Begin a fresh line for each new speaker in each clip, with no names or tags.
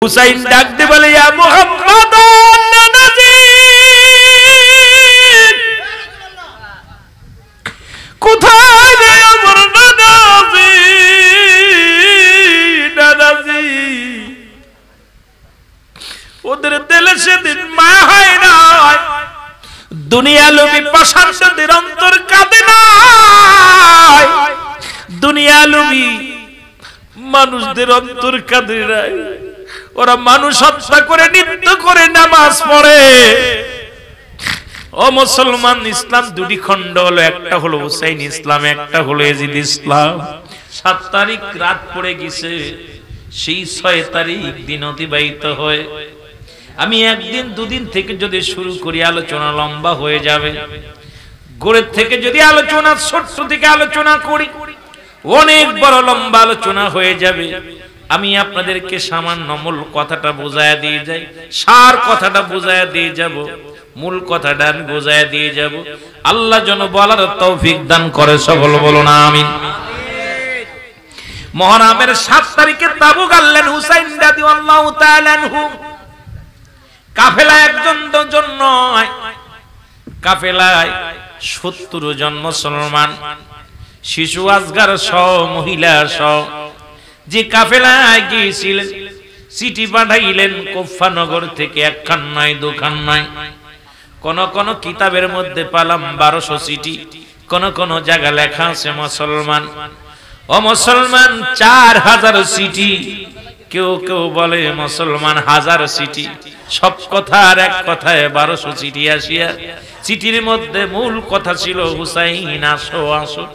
হুসাইন ডাক দিয়ে বলে ইয়া মুহাম্মদ নানাজি কোথায় রে আমার নানাজি নানাজি ওদের দিলে সেদিন মা হয় না দুনিয়া লোভী পাষাণদের অন্তর কাঁদে না দুনিয়া লোভী মানুষদের অন্তর কাঁদে না ওরা মানুষ হত্যা করে নৃত্য করে নামাজ পড়ে ও মুসলমান ইসলাম দুটি খণ্ড হলো একটা হলো হুসাইন ইসলাম একটা হলো ইয়াজিদ ইসলাম 7 তারিখ রাত পড়ে গেছে সেই 6 তারিখ দিন অতিবাহিত হয় আমি একদিন দুদিন থেকে যদি শুরু করি আলোচনা লম্বা হয়ে যাবে গোড়ের থেকে যদি আলোচনা ছোট থেকে আলোচনা করি অনেক বড় লম্বা আলোচনা হয়ে যাবে আমি আপনাদেরকে সামান্য মূল কথাটা বোঝায়া দিয়ে যাই সার কথাটা বোঝায়া দিয়ে যাব মূল কথাটা আমি বোঝায়া দিয়ে যাব আল্লাহ যেন বলার তৌফিক দান করে সকল বলুন আমিন মুহররমের 7 তারিখে তাবুক আনলেন হুসাইন রাদিয়াল্লাহু তাআলা আনহু কাফেলা একজন দুজন নয় কাফেলায় 70 জন মুসলমান শিশু আজগার সহ মহিলা সহ যে কাফেলায় গিয়েছিলেন চিঠি পাঠাইলেন কুফা নগর থেকে একখান নয় দুখান নয় কোন কোন কিতাবের মধ্যে পালাম 1200 চিঠি কোন কোন জায়গা লেখা আছে মুসলমান ও মুসলমান 4000 চিঠি কেউ কেউ বলে মুসলমান 1000 চিঠি সব কথার এক কথায় 1200 চিঠি আসিয়া চিঠির মধ্যে মূল কথা ছিল হুসাইন আসো আসো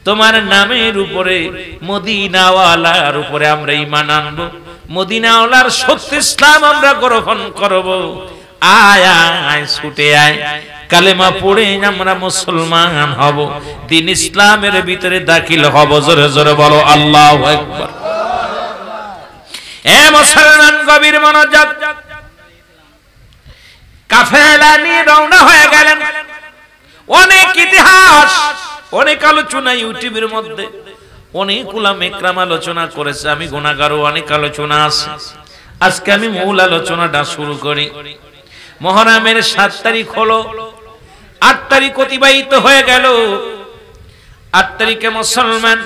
তোমার নামের উপরে মদিনাওয়ালার উপরে আমরা ঈমান আনব মদিনাওয়ালার সত্য ইসলাম আমরা গ্রহণ করব আয় আয় ছুটে আয় কালেমা পড়ে আমরা মুসলমান হব দ্বীন ইসলামের ভিতরে দাখিল হব জোরে জোরে বলো আল্লাহু আকবার এ মুসলমান গভীর মনোযোগ কাফেলা নিয়ে রওনা হয়ে গেলেন অনেক ইতিহাস অনেক আলোচনা ইউটিউবের মধ্যে অনেক উলামা ইকরাম আলোচনা করেছে আমি গুনাহগারও অনেক আলোচনা আছে আজকে আমি মূল আলোচনাটা শুরু করি মুহররমের 7 তারিখ হলো 8 তারিখ অতিবাহিত হয়ে গেল 8 তারিখে মুসলমান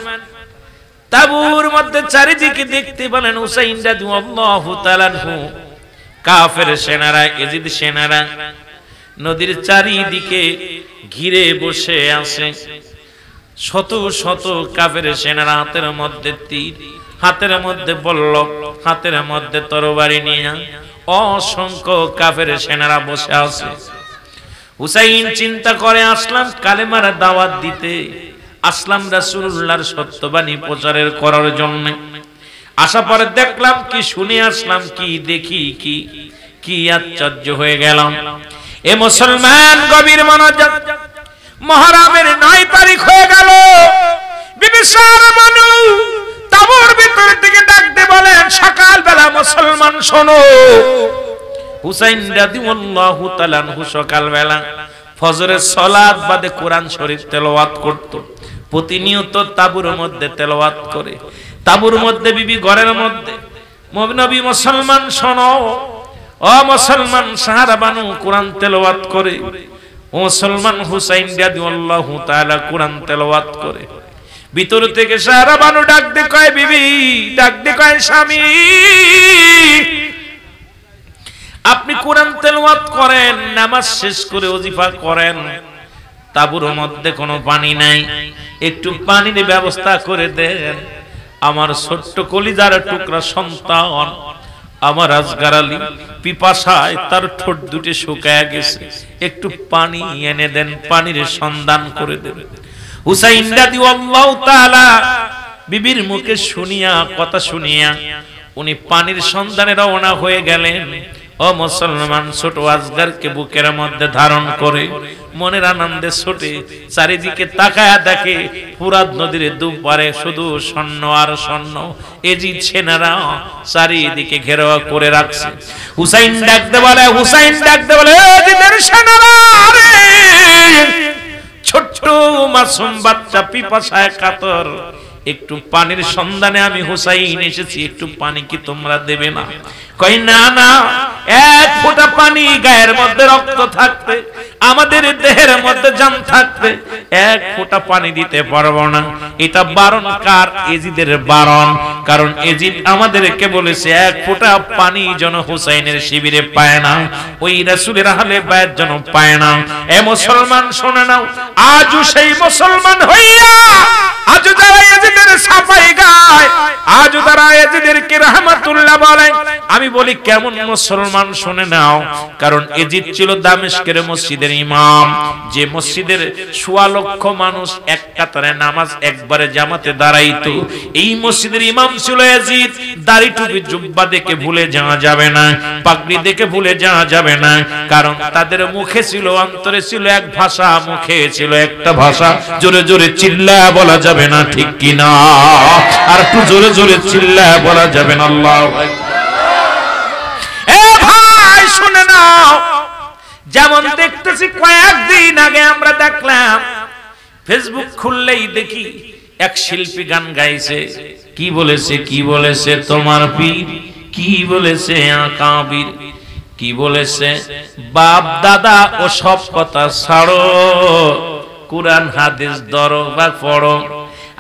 তাবুর মধ্যে চারিদিকে দেখতে পেলেন হুসাইন রাদিয়াল্লাহু তাআলা আনহু কাফের সেনারা ইয়াজিদ সেনারা নদীর চারিদিকে ঘিরে বসে আছে শত শত কাফের সেনারা হাতের মধ্যে তীর হাতের মধ্যে বল্লম হাতের মধ্যে তরবারি নিয়ে অসংখ্য কাফের সেনারা বসে আছে হুসাইন চিন্তা করে আসলাম কালেমার দাওয়াত দিতে আসলাম রাসূলুল্লাহর সত্যবাণী প্রচারের করার জন্য আশা পরে দেখলাম কি শুনে আসলাম কি দেখি কি আশ্চর্য হয়ে গেলাম এ মুসলমান গভীর মনোযোগ মুহররমের 9 তারিখ হয়ে গেল বিবি সারা বানু তাবুর ভিতর থেকে ডাকতে বলেন সকাল বেলা মুসলমান শোনো হুসাইন রাদিয়াল্লাহু তাআলা আনহু সকাল বেলা ফজরের সালাত বাদে কোরআন শরীফ তেলাওয়াত করত প্রতিনিয়ত তাবুর মধ্যে তেলাওয়াত করে তাবুর মধ্যে বিবি ঘরের মধ্যে নবী মুসলমান শোনো ও মুসলমান সাহারা বানু কোরআন তেলাওয়াত করে ও মুসলমান হুসাইন রাদিয়াল্লাহু তাআলা কোরআন তেলাওয়াত করে ভিতর থেকে সাহারা বানু ডাক দে কয় বিবি ডাক দে কয় স্বামী আপনি কোরআন তেলাওয়াত করেন নামাজ শেষ করে ওজিফা করেন তাবুর মধ্যে কোনো পানি নাই একটু পানির ব্যবস্থা করে দেন আমার ছোট্ট কলিজার টুকরা সন্তান আমার আজগার আলী পিপাসায় তার ঠোঁট দুটি শুকায় গেছে একটু পানি এনে দেন পানির সন্ধান করে দেন হুসাইন রাদিয়াল্লাহু তাআলা বিবির মুখে শুনিয়া কথা শুনিয়া উনি পানির সন্ধানে রওনা হয়ে গেলেন ও মুসলমান ছোট আজগারকে বুকের মধ্যে ধারণ করে মনের আনন্দে ছোটে চারিদিকে তাকায়া দেখে ফুরাত নদীর দুপারে শুধু স্বর্ণ আর স্বর্ণ ইয়াজিদ সেনারা চারিদিকে ঘেরাও করে রাখছে হুসাইন ডাকতে বলে হুসাইন ডাকতে বলে ইয়াজিদের সেনারা রে ছোট্ট মাসুম বাচ্চা পিপাসায় কাতর একটু পানির সন্ধানে আমি হুসাইন এসেছি, একটু পানি কি তোমরা দেবে না? কই না না, এক ফোঁটা পানি গায়ের মধ্যে রক্ত থাকতে, আমাদের দেহের মধ্যে জান থাকতে এক ফোঁটা পানি দিতে পারবো না। এটা বারণ কার? এজিদের বারণ। কারণ এজিদ আমাদেরকে বলেছে এক ফোঁটা পানি যেন হুসাইনের শিবিরে পায় না, ওই রাসূলের আহলে বায়াত যেন পায় না। এ মুসলমান শুনে নাও, আজও সেই মুসলমান হইয়া আজও যারা এজিদের সাফাই গায়, আজও যারা এজিদেরকে রাহমাতুল্লাহ বলে, আমি বলি কেমন মুসলমান শুনে নাও। কারণ এজিদ ছিল দামেস্কের মসজিদের ইমাম, যে মসজিদের ১৬ লক্ষ মানুষ এক কাতারে নামাজ একবারে জামাতে দাঁড়াইতো। এই মসজিদের ইমাম ছিল এজিদ। দাড়ি টুপি জুব্বা দেখে ভুলে যাওয়া যাবে না, পাগড়ি দেখে ভুলে যাওয়া যাবে না। কারণ তাদের মুখে ছিল, অন্তরে ছিল এক ভাষা, মুখে ছিল একটা ভাষা। জোরে জোরে চিল্লায়া বলা যাবে না, ঠিক কিনা? আর একটু জোরে জোরে চিল্লায়া বলা যাবে না, আল্লাহু আকবার। এ ভাই শুনে নাও, যেমন দেখতেছি কয়েকদিন আগে আমরা দেখলাম, ফেসবুক খুললেই দেখি এক শিল্পী গান গাইছে। কি বলেছে? কি বলেছে তোমার পীর? কি বলেছে আকাবির? কি বলেছে? বাপ দাদা ও সব কথা ছাড়ো, কুরআন হাদিস ধরো বা পড়ো।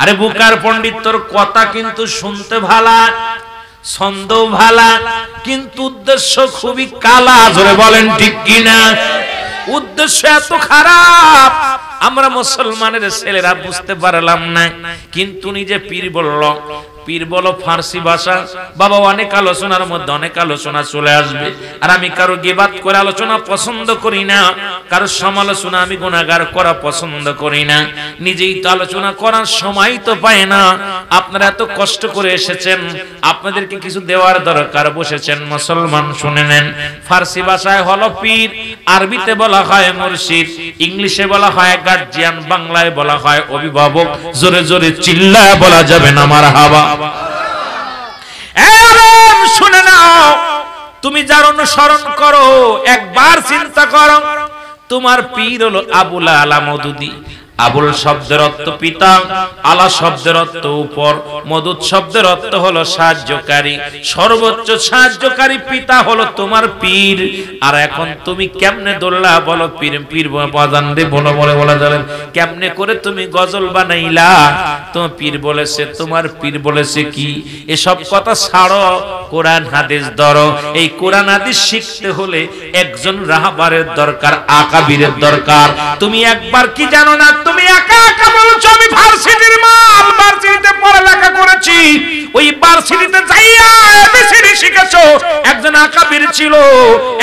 আরে বুকার পণ্ডিত, তোর কথা কিন্তু শুনতে ভালা, ছন্দ ভালা, কিন্তু উদ্দেশ্য খুবই কালা। জোরে বলেন ঠিক কিনা? উদ্দেশ্য এত খারাপ, আমরা মুসলমানের ছেলেরা বুঝতে পারলাম না। কিন্তু নিজে পীর বলল, পীর বলো ফার্সি ভাষা। বাবা, অনেক আলোচনার মধ্যে অনেক আলোচনা চলে আসবে, আর আমি কারো গিবাত করে আলোচনা পছন্দ করি না, কারো সমালোচনা আমি গুনাহগার করা পছন্দ করি না। নিজেই তো আলোচনা করার সময় তো পায় না। আপনারা এত কষ্ট করে এসেছেন, আপনাদেরকে কিছু দেওয়ার দরকার, বসেছেন। মুসলমান শুনে নেন, ফার্সি ভাষায় হলো পীর, আরবিতে বলা হয় মুর্শিদ, ইংলিশে বলা হয় গার্জিয়ান, বাংলায় বলা হয় অভিভাবক। জোরে জোরে চিল্লায় বলা যাবে না মারহাবা। শুনে নাও, তুমি যার অনুসরণ করো একবার চিন্তা করো, তোমার পীর হলো আবুল আলা মওদুদী। আবুল শব্দের অর্থ পিতা, আলা শব্দের অর্থ উপর, মদুদ শব্দের অর্থ হলো সাহায্যকারী, সর্বোচ্চ সাহায্যকারী পিতা হলো তোমার পীর। আর এখন তুমি কেমনে দোল্লা বলো পীর পীর বাজান রে, বলো বলে বলা যাবেন কেমনে করে তুমি গজল বানাইলা? তোমার পীর বলেছে, তোমার পীর বলেছে কি? এসব কথা ছাড়ো, কোরআন হাদিস ধরো। এই কোরআন হাদিস শিখতে হলে একজন রাহবারের দরকার, আকাবিরের দরকার। তুমি একবার কি জানো না, তুমি একা একা বলছো আমি ভার্সিটির মাল, ভার্সিটিতে পড়ালেখা করেছি, ওই ভার্সিটিতে যাইয়া এবিসিডি শিখেছো। একজন আকাবির ছিল,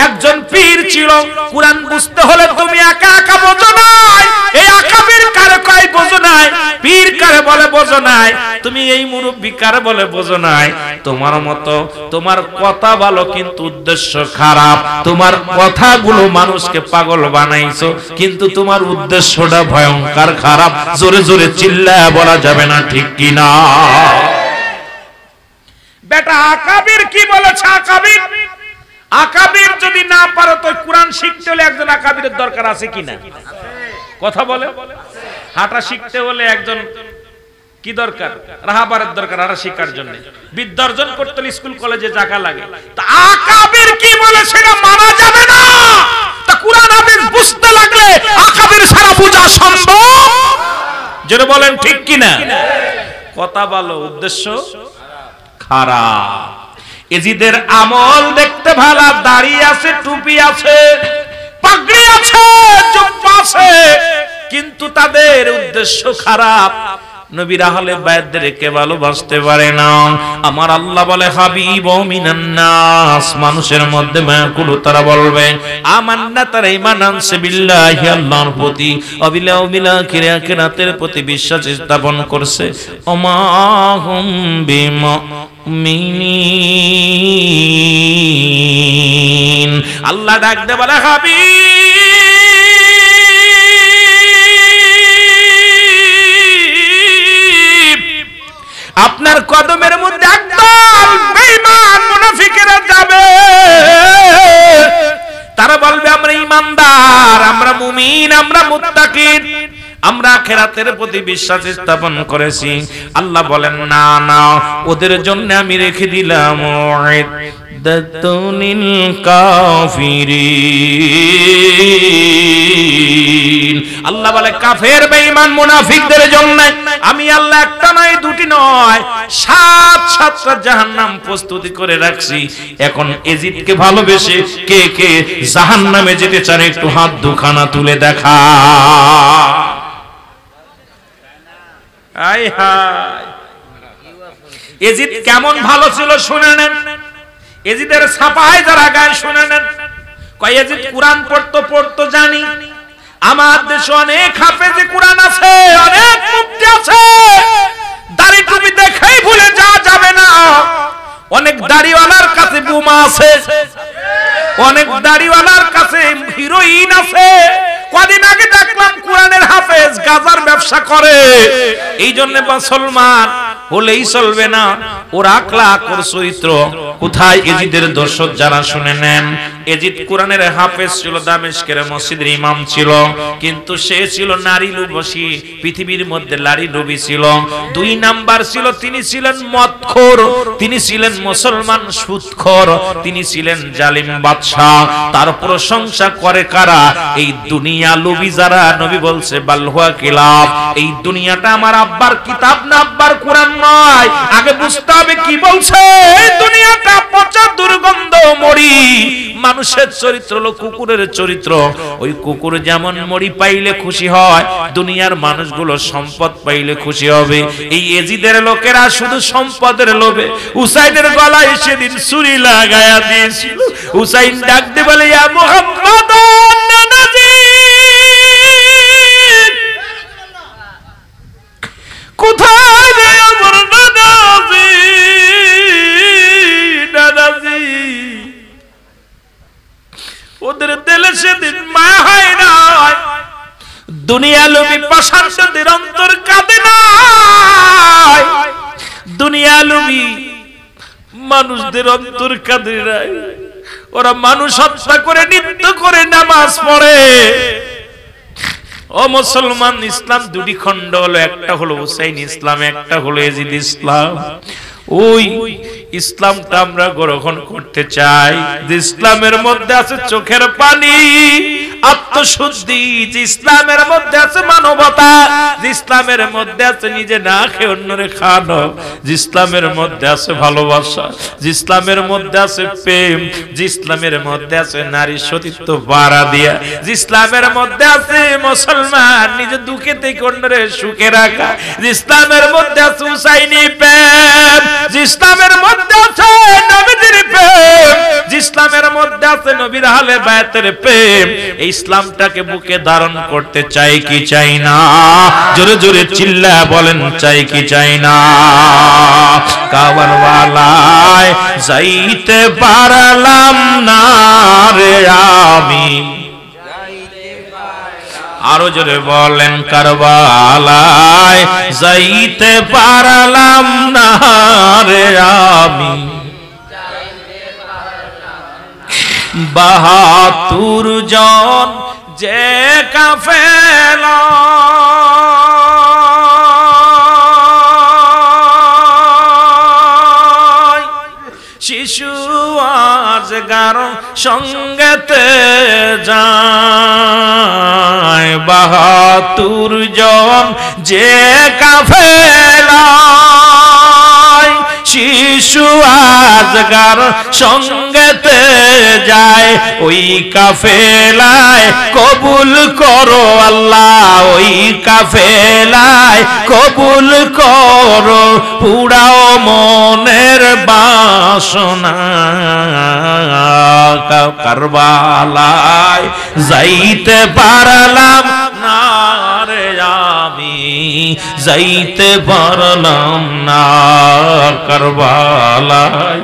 একজন পীর ছিল। কুরআন বুঝতে হলে তুমি একা একা বোঝো নাই। এই আকাবির কারে কয় বোঝো নাই, পীর কারে বলে বোঝো নাই, তুমি এই মুরব্বি কারে বলে বোঝো নাই। তোমার মতো তোমার কথা ভালো, কিন্তু উদ্দেশ্য খারাপ। তোমার কথাগুলো মানুষকে পাগল বানাইছো, কিন্তু তোমার উদ্দেশ্যটা ভয়ঙ্কর খারাপ। জোরে জোরে চিল্লায় বলা যাবে না, ঠিক কিনা? বেটা আকাবির কি বলেছে? আকাবির, আকাবির যদি না পারো তো কোরআন শিখতে হলে একজন আকাবিরের দরকার আছে কিনা? কথা বলে। হাঁটা শিখতে হলে একজন কি দরকার? রাহবারের দরকার হাঁটা শিখার জন্য। বিদ্যা অর্জন করতে হলে স্কুল কলেজে টাকা লাগে। তা আকাবির কি বলে সেটা মানা যাবে না। তা কোরআন হাদিস বুঝতে লাগলে আকাবির ছাড়া বোঝা সম্ভব? যেটা বলেন ঠিক কিনা? কথা ভালো, উদ্দেশ্য খারাপ। এজিদের আমল দেখতে ভালো, দাড়ি আছে, টুপি আছে, পাগড়ি আছে, জুব্বা আছে, কিন্তু তাদের উদ্দেশ্য খারাপ। নবীর আহলে বায়াতদেরকে ভালোবাসতে পারে না। আমার আল্লাহ বলে হাবিব মিনান নাস, মানুষের মধ্যে মায়াকুল, তারা বলবে আমান্না, তারা ঈমান আনছে বিল্লাহি, আল্লাহর প্রতি, অবিল ইয়াউমিল আখির, আখিরাতের প্রতি বিশ্বাস স্থাপন করছে। ওমা হুম বিমুমিনিন। আল্লাহ ডাক দে বলে হাবিব, আপনার কদমের মধ্যে একদল বেঈমান মুনাফিকেরা যাবে। তারা বলবে আমরা ঈমানদার, আমরা মুমিন, আমরা মুত্তাকিন, আমরা আখিরাতের প্রতি বিশ্বাস স্থাপন করেছি। আল্লাহ বলেন না না, ওদের জন্য আমি রেখে দিলাম উইদ্দাতুল কাফিরিন। আল্লাহ বলে কাফের বেঈমান মুনাফিকদের জন্য আমি আল্লাহ একটা নয় দুটি নয় 7টা জাহান্নাম প্রস্তুতি করে রাখছি। এখন এজিদকে ভালোবেসে কে কে জাহান্নামে যেতে চান একটু হাত দুখানা তুলে দেখা। আয় হায়, এজিদ কেমন ভালো ছিল শুনে নেন। এজিদের ছাপায় যারা গায় শুনে নেন। কয় এজিদ কুরআন পড়তো জানি, আমার দেশে অনেক হাফেজে কুরআন আছে, অনেক মুফতি আছে, দাড়ি টুপি দেখেই ভুলে যাওয়া যাবে না। অনেক দাড়িওয়ালার কাছে বোমা আছে, অনেক দাড়িওয়ালার কাছে হিরোইন আছে। কদিন আগে দেখলাম কুরআনের হাফেজ গাজার ব্যবসা করে। এই জন্য মুসলমান হলেই চলবে না, ওর আখলাক ওর চরিত্র কোথায়। এজিদের দর্শক যারা শুনে নেন, এজিদ কুরআনের হাফেজ ছিল, দামেস্কের মসজিদের ইমাম ছিল, কিন্তু সে ছিল নারী লোভী, পৃথিবীর মধ্যে নারী লোভী ছিল। 2 নাম্বার ছিল তিনি ছিলেন মদখোর, তিনি ছিলেন মুসলমান সুদখোর, তিনি ছিলেন জালিম বাদশা। তার প্রশংসা করে কারা? এই দুনিয়া লোভী যারা। নবী বলছে বালহুয়া কিলাব, এই দুনিয়াটা আমার আব্বার কিতাব না, আব্বার কুরআন নয়। আগে বুঝতে হবে কি বলছে। এই দুনিয়াটা পচা দুর্গন্ধ মরি। মানুষের চরিত্র হলো কুকুরের চরিত্র। ওই কুকুর যেমন মরি পাইলে খুশি হয়, দুনিয়ার মানুষগুলো সম্পদ পাইলে খুশি হবে। এই এজিদের লোকেরা শুধু সম্পদের লোভে হুসাইনের গলায় সেদিন ছুরি লাগায়া দিয়েছিল। হুসাইন ডাকতে বলে ইয়া মুহাম্মদ নানাজি, কোথায় রে আমার নানাজি, নানাজি। ওদের দিলে সেদিন মায়া হয় না। দুনিয়া লোভী পাষাণদের অন্তর কাঁদে না। দুনিয়া লোভী মানুষদের অন্তর কাঁদে না। ওরা মানুষ হত্যা করে, নিত্য করে, নামাজ পড়ে। ও মুসলমান, ইসলাম 2টি খণ্ড হলো, একটা হলো হুসাইন ইসলাম, একটা হলো এজিদ ইসলাম। ওই ইসলামটা আমরা গ্রহণ করতে চাই যে ইসলামের মধ্যে আছে চোখের পানি, আত্মশুদ্ধি, যে ইসলামের মধ্যে আছে মানবতা, যে ইসলামের মধ্যে আছে নিজে না খেয়ে অন্যরে খাওয়ানো, যে ইসলামের মধ্যে আছে ভালোবাসা, যে ইসলামের মধ্যে আছে প্রেম, যে ইসলামের মধ্যে আছে নারী সতীত্ব বাড়া দিয়া, যে ইসলামের মধ্যে আছে মুসলমান নিজে দুঃখে থেকে অন্যরে সুখে রাখা, যে ইসলামের মধ্যে আছে হুসাইনি প্রেম, যে ইসলামের মধ্যে আছে নবীজির প্রেম, যে ইসলামের মধ্যে আছে নবীর আহলে বায়াতের প্রেম। এই ইসলামটাকে বুকে ধারণ করতে চাই কি চাই না? জোরে জোরে চিল্লা বলেন, চাই কি চাই না? কারবালায় যাইতে পারলাম না রে আমি, আরো জোরে বলেন, কারবালায় যাইতে পারলাম না রে আমি, 72 জন যে কাফেলা শিশু আজগার সঙ্গেতে যায়, 72 জন যে কাফেলা শিশু আজগার সঙ্গেতে যায়, ওই কাফেলায় কবুল করো আল্লাহ, ওই কাফেলায় কবুল করো, পুরাও মনের বাসনা। কারবালায় যাইতে পারলাম না রে আমি, যাইতে পারলাম না কারবালায়,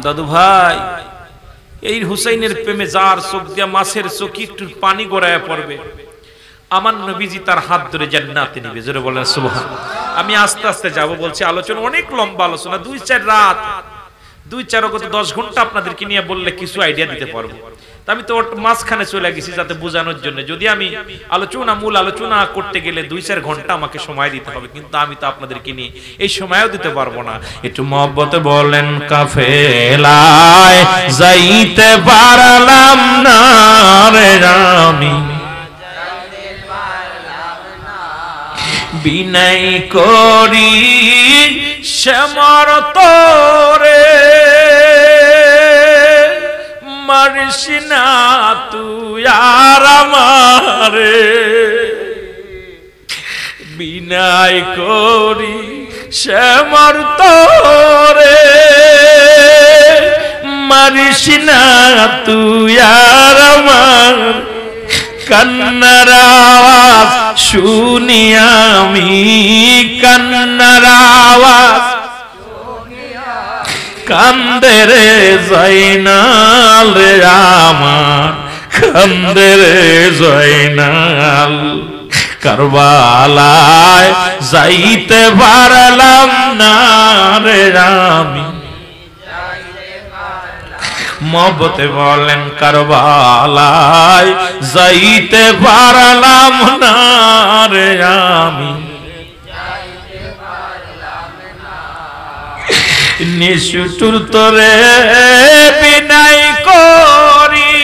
দাদু ভাই। এই হুসাইনের প্রেমে যার চোখ দিয়া মাছের চোখ একটু পানি গড়ায় পড়বে, আমার নবীজি তার হাত ধরে জান্নাতে নিবে। জোরে বলেন সুবহান। আমি আস্তে আস্তে যাব, বলছি আলোচনা অনেক লম্বা আলোচনা, 2-4 রাত 2-4 রাকাত 10 ঘন্টা আপনাদেরকে নিয়ে বললে কিছু আইডিয়া দিতে পারবো। আমি তো মাঝখানে চলে গেছি যাতে বোঝানোর জন্য। যদি আমি মূল আলোচনা করতে গেলে 2-4 ঘন্টা আমাকে সময় দিতে হবে, কিন্তু আমি তো আপনাদেরকে নিয়ে এই সময়ও দিতে পারবো না। একটু মহব্বতে বলেন কাফেলায় যাইতে পারলাম না রে আমি, বিনয় করি শ্যামর তোরে, মারিস না তুই আর আমারে, বিনয় করি শ্যামর তোরে, মারিস না তুই আর আমার, কান্নার আওয়াজ শুনি আমি, কান্নার আওয়াজ কান্দে রে জয়নাল রে আমার, কান্দে রে জয়নাল, কারবালায় যাইতে পারলাম না রে আমি, মহব্বতে বলেন কারবালায় যাইতে পারলাম না রে আমি, নিষ্ঠুর তোরে বিনয় করি,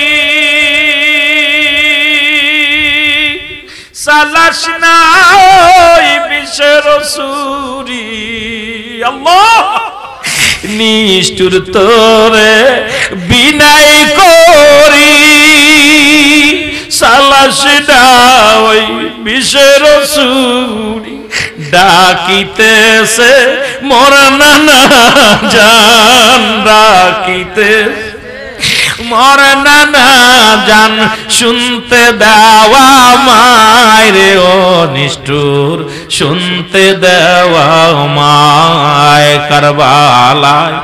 সালাস না ওই বিষের সুরি, আল্লাহ নিষ্ঠুর তোরে বিনয় করি, সালাস না ওই বিষের সুরি, ডাকিতেছে মোর নানা জান, ডাকিতে মোর নানা জান, শুনতে দেওয়া মায়রে ও নিষ্ঠুর, শুনতে দেওয়া মায়, কারবালায়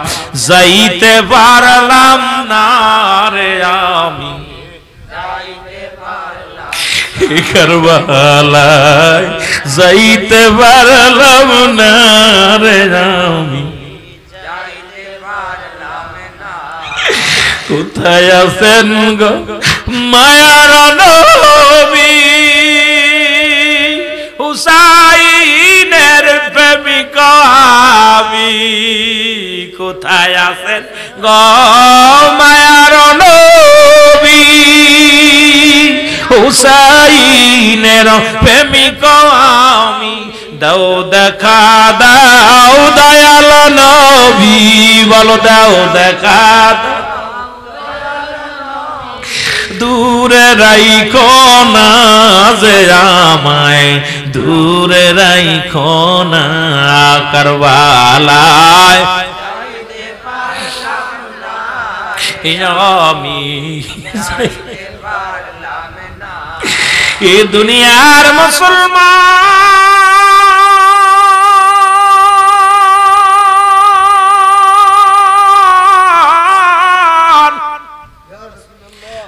যাইতে পারলাম না রে আমি, কারবালায় যাইতে পারলাম না রে আমি, কোথায় আছেন গো মায়ার নবী, হুসাইনের প্রেমিক আমি, কোথায় আছেন গো মায়ার নবী, হুসাইনের প্রেমিক আমি, দাও দেখা দাও দয়াল নবী, বলো দাও দেখা, দূরে রাইখো না যে আমায়, দূরে রাইখো না, কারবালায় আমি এ দুনিয়ার মুসলমান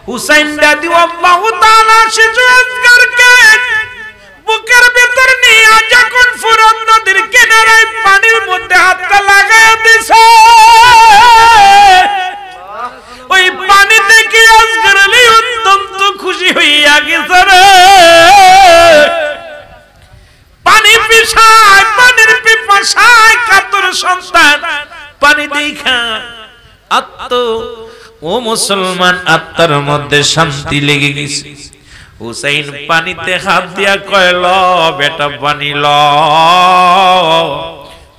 হুসাইন রাদিয়াল্লাহু তাআলা সিজদারকে বুকের ভিতর নিয়ে যখন ফুরাত নদীর কিনারায় পানির মধ্যে হাতটা লাগায় দিছে, ওই পানি থেকে আসগর আলী অত্যন্ত খুশি হইয়া গেছে রে, পানি পিছায়, পানির পিপাসায় কাতর সন্তান পানি দেখা ও মুসলমান আত্মার মধ্যে শান্তি লেগে গেছে। হুসাইন পানিতে হাত দিয়া কইল, বেটা পানি ল,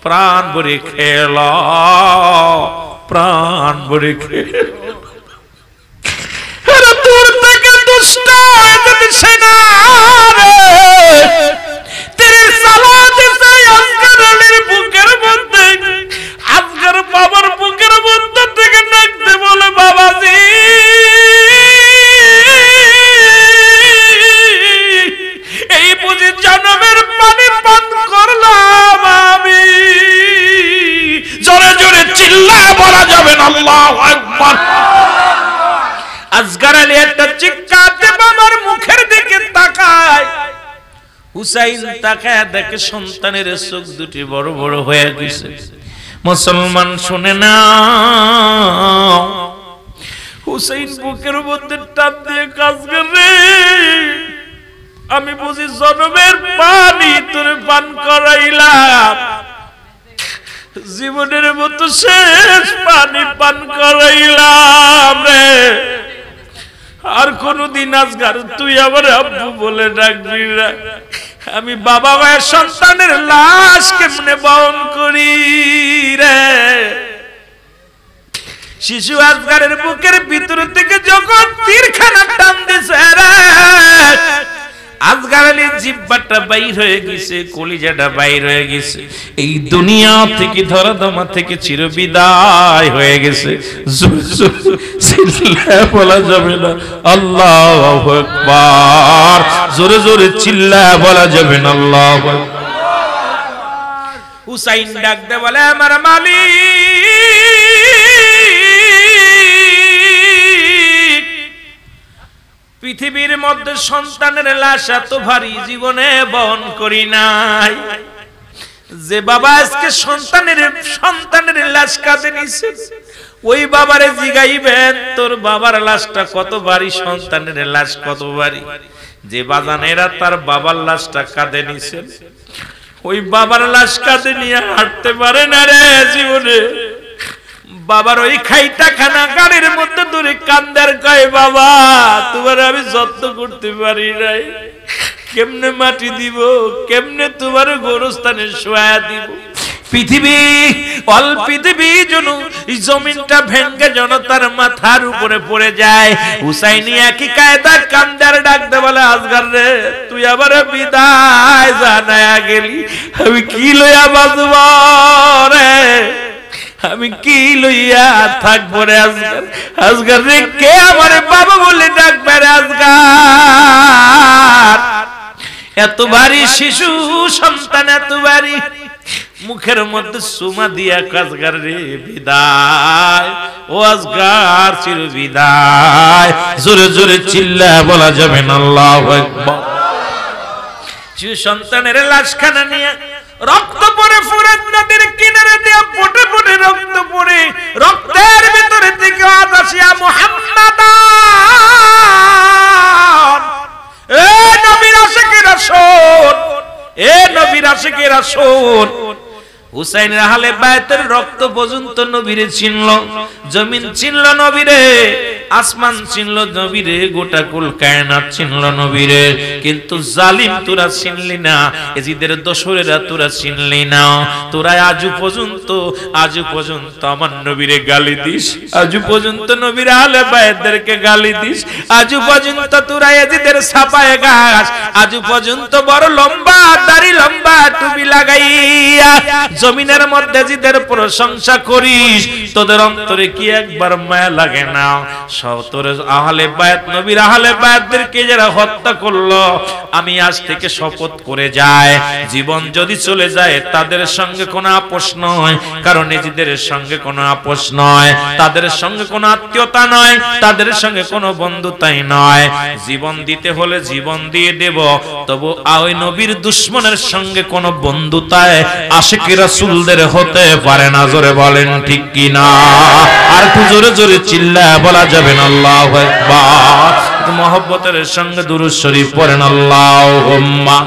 প্রাণ ভরে খেল, প্রাণ ভরে খেল, দূর থেকে দুষ্ট সেনা তেরে সালা দিছে আসগর আলীর বুকের মধ্যে, আসগর বাবার বুকের মধ্যে থেকে ডাকতে বলে, বাবাজি এই বুঝি জনমের পানি পান করলাম আমি, জোরে জোরে চিল্লায় বলা যাবে না আল্লাহু আকবার। আসগর আলী একটা চিৎকার দিয়ে বাবার মুখের দিকে তাকায়, হুসাইন তাকায় দেখে সন্তানের চোখ দুটি বড় বড় হয়ে গেছে, মুসলমান শুনে না, হুসাইন বুকের মধ্যে টান দিয়ে কাজ করে, আমি বুঝি জনমের পানি তোরে পান করাইলাম, জীবনের মতো শেষ পানি পান করাইলাম রে, আর কোনদিন আজকার তুই আমার আব্বু বলে ডাকবি না। আমি বাবা মায়ের সন্তানের লাশ কেমনে বহন করি রে। শিশু আজগারের বুকের ভিতর থেকে যখন তীরখানা টান দিছে রে, আজগারের জিহ্বাটা বাইর হয়ে গেছে, কলিজাটা বাইর হয়ে গেছে, এই দুনিয়া থেকে ধরাধামা থেকে চিরবিদায় হয়ে গেছে। চিল্লায় বলা যাবে না আল্লাহু আকবার, জোরে জোরে চিল্লায় বলা যাবে না আল্লাহু আকবার। হুসাইন ডাক দে বলে, আমার মালিক, পৃথিবীর মধ্যে সন্তানের লাশ এত ভারী জীবনে বহন করি নাই। যে বাবা আজকে সন্তানের লাশ কাঁধে নিছে, ওই বাবারে জিগাইবেন তোর বাবার লাশটা কত ভারী, সন্তানের লাশ কত ভারী। যে বাজানেরা তার বাবার লাশটা কাঁধে নিছে, ওই বাবার লাশ কাঁধে নিয়ে হাঁটতে পারে না রে জীবনে। বাবার ওই খাইটা খানা গাড়ির মধ্যে ধরে কান্দার কয়, বাবা তোমার আমি যত্ন করতে পারি নাই, কেমনে মাটি দিব, কেমনে তোমার গোরস্থানে শোয়া দিব। পৃথিবী অল পৃথিবী যেন জমিনটা ভেঙ্গে যেন তার মাথার উপরে পড়ে যায়। হুসাইনি একই কায়দা কান্দার ডাকতে বলে, আজগার রে তুই আবার বিদায় জানায়া গেলি, আমি কি লইয়া বাঁচব রে, আমি কি লইয়া থাকবো রে আজগার। আজগার রে কে আমার বাবা বলে ডাকবে রে আজগার। এত ভারী শিশু সন্তান, এত ভারী, মুখের মধ্যে সুমা দিয়া আজগার রে বিদায়, ও আজগার চির বিদায়। জোরে জোরে চিল্লায় বলা যাবে না আল্লাহু আকবার। শিশু সন্তানের লাশখানা নিয়ে রক্ত পড়ে ফুরাত নদীর কিনারে দিয়ে ফুটে ফুটে রক্ত পড়ে, রক্তের ভিতরে থেকে আওয়াজ আসিয়া মুহাম্মাদ, এ নবীর আশিকেরা শোন, এ নবীর আশিকেরা শোন। হুসাইনের আহলে বায়তের রক্ত পর্যন্ত নবীরে চিনল, জমিন চিনল নবীরে, আসমান চিনল নবীরে, গোটা কুল কায়নাত চিনল নবীরে। কিন্তু জালিম তোরা চিনলি না, এজিদের দোসরেরা তোরা চিনলি না। তোরা আজও পর্যন্ত আমার নবীরে গালি দিস, আজও পর্যন্ত নবীর আহলে বায়তদেরকে গালি দিস, আজও পর্যন্ত তোরা এজিদের ছাপায় গাছ, আজও পর্যন্ত বড় লম্বা দাড়ি, লম্বা টুপি লাগাইয়া জমিনের মধ্যে জিদের প্রশংসা করিস। তোদের অন্তরে কি একবার মায়া লাগে না? তোর আহলে বায়াত, নবীর আহলে বায়াতদেরকে যারা হত্যা করলো, আমি আজ থেকে শপথ করে যাই, জীবন যদি চলে যায় তাদের সঙ্গে কোনো আপোষ নয়, কারণ নিজেদের সঙ্গে কোনো আপোষ নয়, তাদের সঙ্গে কোনো আত্মীয়তা নয়, তাদের সঙ্গে কোনো বন্ধুতাই নয়। জীবন দিতে হলে জীবন দিয়ে দেব, তবু ওই নবীর দুশমনের সঙ্গে কোনো বন্ধুতায় আশিক রাসূলদের হতে পারে না। জোরে বলেন ঠিক কি না? আর একটু জোরে জোরে চিল্লায় বলা যাবে না আল্লাহু আকবার। মহব্বতের সঙ্গে দুরূদ শরীফ পড়েন, আল্লাহুম্মা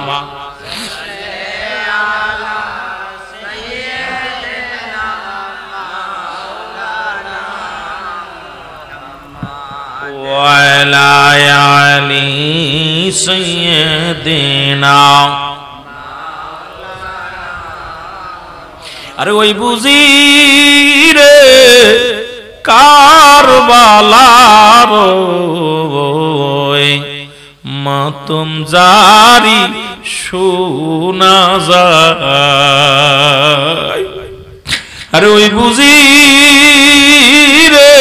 ওয়া আলা আলি সাইয়্যিদিনা। আরে ওই বুঝি রে কারবালার মাতম জারি শোনা যায়। আরে ওই বুঝি রে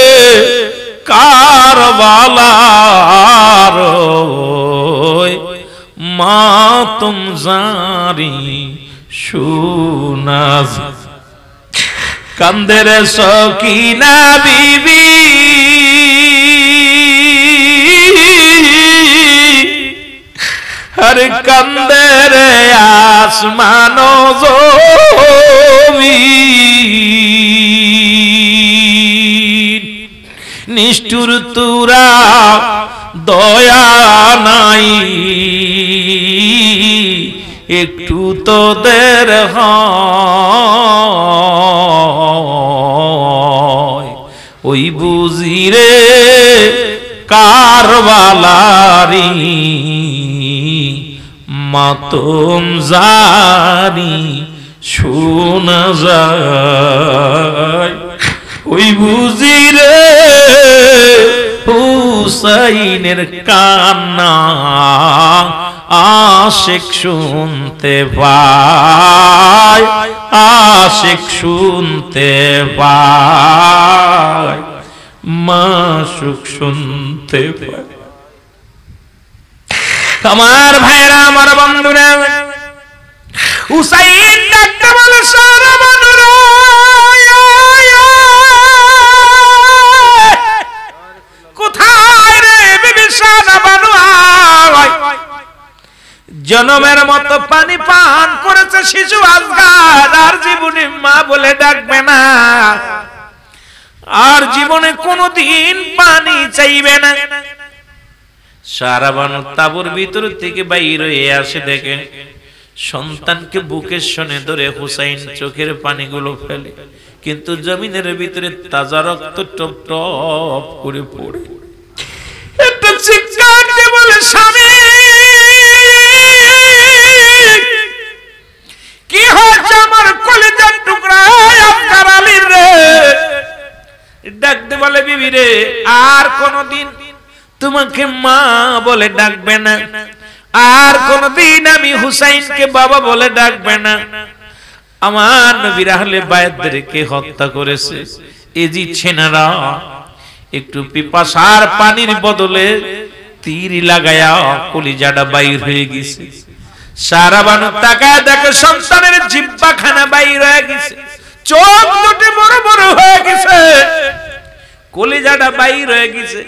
কারবালার মাতম জারি শোনা যায়। কান্দে রে সকিনা বিবি, আরে কান্দে রে আসমান জমিন। নিষ্ঠুর তুরা দয়া নাই, একটু তোদের হয় ওই বুঝিরে কারবালারি মাতম জানি শোনা যায়, ওই বুঝিরে হুসাইনের কান্না আশিক শুনতে পায়, আশিক শুনতে পায়, মাশুক শুনতে পায়। আমার ভাইরা, আমার বন্ধুরা, হুসাইন ডাকতে বলে সারা মানুরা, কোথায় রে বিবি সারা বানু? জনমের মতো পানি পান করেছে শিশু আজগার, আর জীবনে মা বলে ডাকবে না, আর জীবনে কোনোদিন পানি চাইবে না। সারা বানু তাঁবুর ভিতর থেকে বাইর হয়ে আসে, দেখে সন্তানকে বুকের সনে ধরে হুসাইন চোখের পানিগুলো ফেলে, কিন্তু জমিনের ভিতরে তাজা রক্ত টপ টপ করে পড়ে। একটা চিৎকার দিয়ে বলে, স্বামী কি হয়েছে আমার কলিজার টুকরা আপনার আলীর রে? ডাকতে বলে, বিবি রে, আর কোনদিন তোমাকে মা বলে ডাকবে না, আর কোনদিন আমি হুসাইনকে বাবা বলে ডাকবে না। আমার নবীর আহলে বায়তদেরকে হত্যা করেছে এজি ছেনারা, একটু পিপাসার পানির বদলে তীর লাগায়া কলিজাটা বাইর হয়ে গেছে। সারা বানু তাকায় দেখে সন্তানের জিহ্বাখানা বাইর হয়ে গেছে, চোখ দুটি বড় বড় হয়ে গেছে, কলিজাটা বাইর হয়ে গেছে।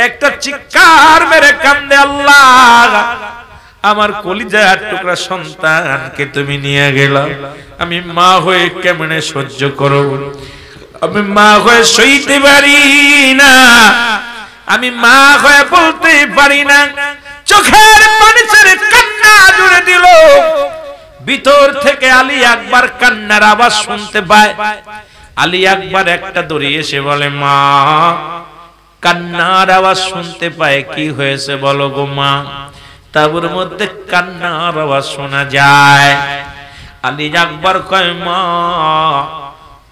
একটা চিৎকার মেরে কান্দে, আল্লাহ আমার কলিজার টুকরা সন্তানকে তুমি নিয়ে গেলা, আমি মা হয়ে কেমনে সহ্য করব? আমি মা হয়ে সইতে পারি না, আমি মা হয়ে বলতে পারি না। চোখের পানি ছেড়ে কান্না জুড়ে দিল। ভিতর থেকে আলী আকবর কান্নার আওয়াজ শুনতে পায়। আলী আকবর একটা দৌড়ে এসে বলে, মা কান্নার আওয়াজ শুনতে পায়, কি হয়েছে বলো গো মা? তাঁবুর মধ্যে কান্নার আওয়াজ শোনা যায়। আলী আকবর কয়, মা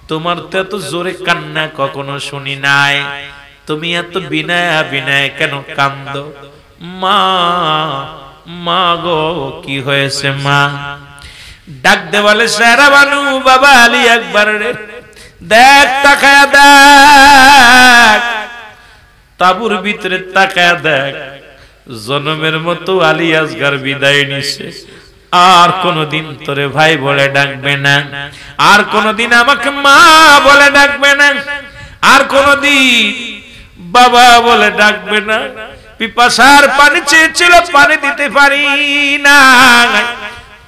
তোমার তো এত জোরে কান্না কখনো শুনি নাই, তুমি এত বিনয় বিনয় কেন কান্দো? মা মা গো কি হয়েছে মা? ডাক দে বলে, সারা বানু বাবা আলী আকবর রে, দেখ তাকায়া দেখ, তাঁবুর ভিতরে তাকায়া দেখ, জনমের মতো আলী আসগার বিদায় নিছে। আর কোনদিন তোরে ভাই বলে ডাকবে না, আর কোনদিন আমাকে মা বলে ডাকবে না, আর কোনদিন বাবা বলে ডাকবে না। পিপাসার পানি চেয়েছিল, পানি দিতে পারি না,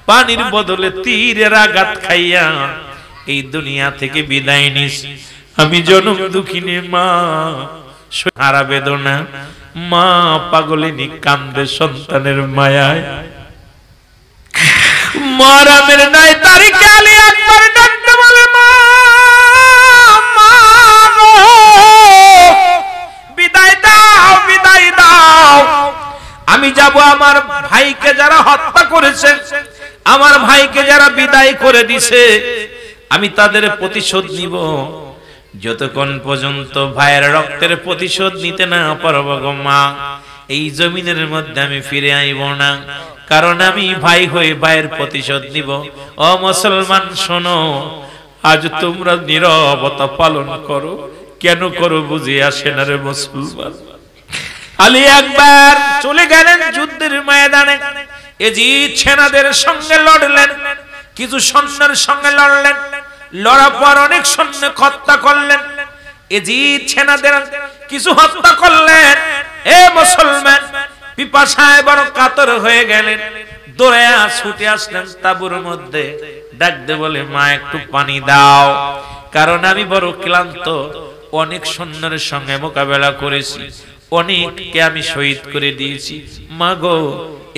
পানির বদলে তীরের আঘাত খাইয়া এই দুনিয়া থেকে বিদায় নিস। আমি জনম দুঃখিনী মা, সারা বেদনা মা পাগলিনী কান্দে সন্তানের মায়ায়। মরমের নাই তারিখে আলী আকবর ডাকতে বলে, মা বিদায় দাও, বিদায় দাও। আমি যাব আমার ভাইকে যারা হত্যা করেছে, আমার ভাইকে যারা বিদায় করে দিছে, আমি তাদের প্রতিশোধ নিব। যতক্ষণ পর্যন্ত ভাইয়ের রক্তের প্রতিশোধ নিতে না পারবো গো মা, এই জমিনের মধ্যে আমি ফিরে আইব না, কারণ আমি ভাই হয়ে ভাইয়ের প্রতিশোধ নিব। ও মুসলমান শোনো, আজ তোমরা নীরবতা পালন করো, কেন করো বুঝে আসে না রে মুসলমান। আলী আকবর চলে গেলেন যুদ্ধের ময়দানে, এজিদ সেনাদের সঙ্গে লড়লেন, কিছু সৈন্যের সঙ্গে লড়লেন, লড়ার পর অনেক সৈন্য হত্যা করলেন। এজিদ সেনাদের কিছু হত্যা করলেন। এ মুসলমান পিপাসায় বড় কাতর হয়ে গেলেন, দৌড়ে ছুটে আসলেন তাঁবুর মধ্যে। ডাক দে বলে, মা একটু পানি দাও, কারণ আমি বড় ক্লান্ত, অনেক সৈন্যের সঙ্গে মোকাবেলা করেছি, অনেককে আমি শহীদ করে দিয়েছি। মাগো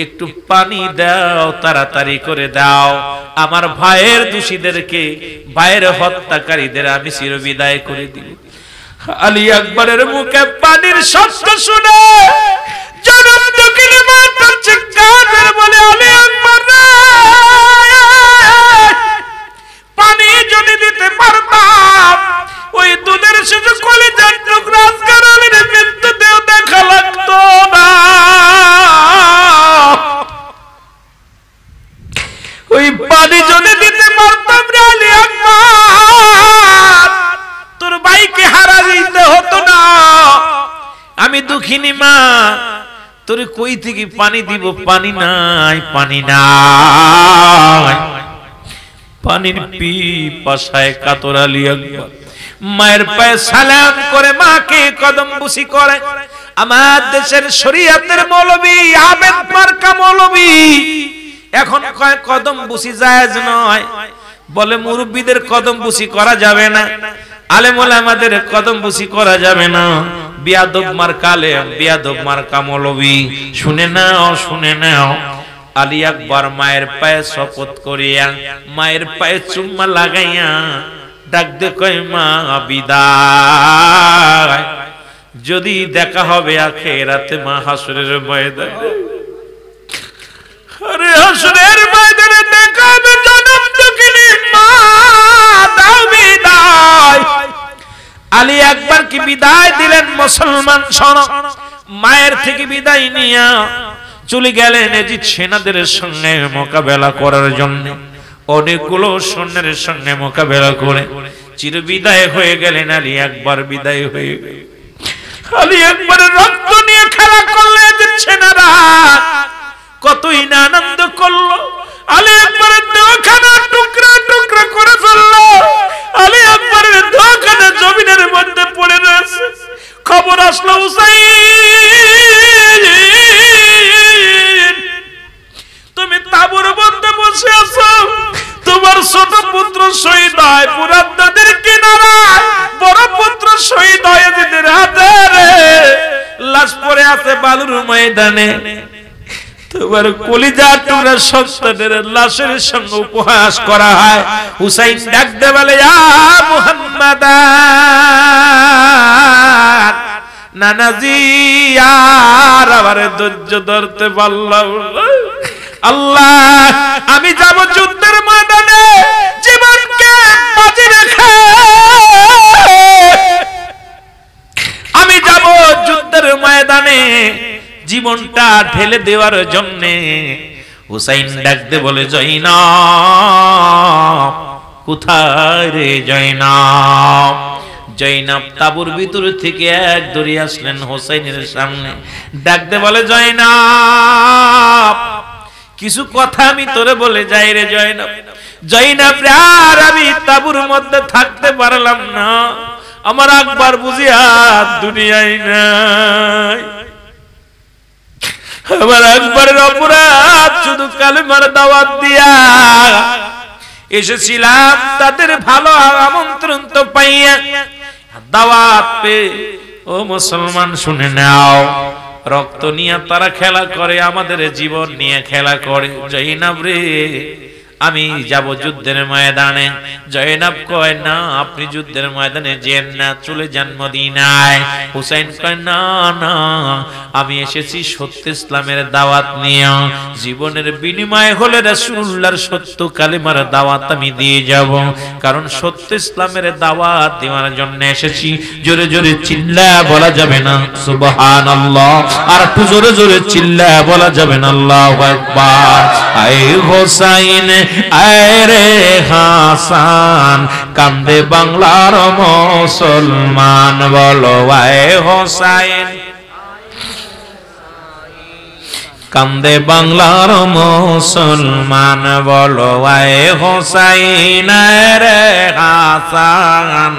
একটু পানি দাও, তাড়াতাড়ি করে দাও, আমার ভাইয়ের দোষীদেরকে, ভাইয়ের হত্যাকারীদের আমি চিরবিদায় করে দিব। আলী আকবরের মুখে পানির শব্দ শুনে জনম দক্ষিণে মাথা চিৎকার বলে, আলী আকবর পানি যদি দিতে পারতাম ওই দুধের শিশু কলিজার টুকরা আজকার আলীর মৃত্যুতেও দেখা লাগতো না। ওই পানি যদি দিতে পারতাম রে আলী আকবর, তোর ভাইকে হারা দিতে হতো না। আমি দুঃখিনী মা, তোর কই থেকে পানি দিব? পানি নাই, পানি নাই। পানির পিপাসায় কাতর আলী আকবর মায়ের পায়ে সালাম করে মাকে কদম বুসি করে। আমার দেশের শরীয়তের মৌলবী, আবেদ মার্কা মৌলবী এখন কয় কদম বুসি জায়েজ নয়, বলে মুরব্বীদের কদম বুসি করা যাবে না, আলেম ওলামাদের কদম বুসি করা যাবে না। বিয়াদব মার্কা আলেম, বিয়াদব মার্কা মৌলবী। শুনে নাও, শুনে নাও। আলী আকবর মায়ের পায়ে শপথ করিয়া, মায়ের পায়ে চুম্মা লাগাইয়া ডাক দে কয়, মা বিদায়, যদি দেখা হবে আখিরাতে মা হাসরের ময়দানে। আরে হাসরের ময়দানে দেখা হবে জনম দুঃখিনী মা, দাও বিদায়। আলী আকবর কি বিদায় দিলেন? মুসলমান শোনো, মায়ের থেকে বিদায় নিয়া চলে গেলেন এজিদ সেনাদের সঙ্গে মোকাবেলা করার জন্য। অনেকগুলো সৈন্যের সঙ্গে মোকাবেলা করে চির বিদায় হয়ে গেলেন আলী আকবর, বিদায় হয়ে গেলেন। আলী আকবরের রক্ত নিয়ে খেলা করলে এজিদ সেনারা, কতই না আনন্দ করলো। আলী আকবরের দেহখানা টুকরা টুকরা করে ফেললো। আলী আকবরের দেহখানা জমিনের মধ্যে পড়ে রয়েছে। খবর আসলো, হুসাইন তুমি তাঁবুর মধ্যে বসে আছো, তোমার ছোট পুত্র শহীদ হয় ফুরাত নদীর কিনারায়, বড় পুত্র শহীদ হয় এজিদের হাতে, লাশ পড়ে আছে বালুর ময়দানে। তোমার কলিজা টুকরা সন্তানের লাশের সঙ্গে উপহাস করা হয়। হুসাইন ডাক দে বলে, ইয়া মুহাম্মাদ, নানাজি আর আমার ধৈর্য ধরতে পারলাম না। আল্লাহ, আমি যাব যুদ্ধের ময়দানে জীবনকে বাজি রেখে, আমি যাব যুদ্ধের ময়দানে জীবনটা ঢেলে দেওয়ার জন্য। হুসাইন ডাকতে বলে, জয়নাব কোথায় রে জয়নাব? জয়নাব তাঁবুর ভিতর থেকে এক দৌড়ে আসলেন হুসাইনের সামনে, ডাকতে বলে, জয়নাব কিছু কথা আমি তোরে বলে যাই রে জয়নাব। জয়নাব রে, আর আমি তাঁবুর মধ্যে থাকতে পারলাম না, আমার আকবর বুঝি আর দুনিয়ায় নাই। আমার আকবরের অপরাধ শুধু কালেমার দাওয়াত দিয়া এসেছিলাম, তাদের ভালো আমন্ত্রণ তো পাইয়া দাওয়াত পেয়ে। ও মুসলমান শুনে নাও, রক্ত নিয়ে তারা খেলা করে, আমাদের জীবন নিয়ে খেলা করে। জয়নাব রে, আমি যাব যুদ্ধের ময়দানে। জয়নাব কয়, না আপনি যুদ্ধের ময়দানে যেন না, চলে যান মদিনায়। হুসাইন কয়, না না, আমি এসেছি সত্য ইসলামের দাওয়াত নিয়ে, জীবনের বিনিময় হলে রাসূলুল্লাহর সত্য কালেমার দাওয়াত আমি দিয়ে যাব, কারণ সত্য ইসলামের দাওয়াত দেওয়ার জন্য এসেছি। জোরে জোরে চিল্লা বলা যাবে না সুবহানাল্লাহ? আর একটু জোরে জোরে চিল্লা বলা যাবে না আল্লাহু আকবার? আয় হোসাইন আয় রে হাসান, কান্দে বাংলার মুসলমান, বলো আয় হোসাইন, কান্দে বাংলার মুসলমান, বলো আয় হোসাইন আয় রে হাসান,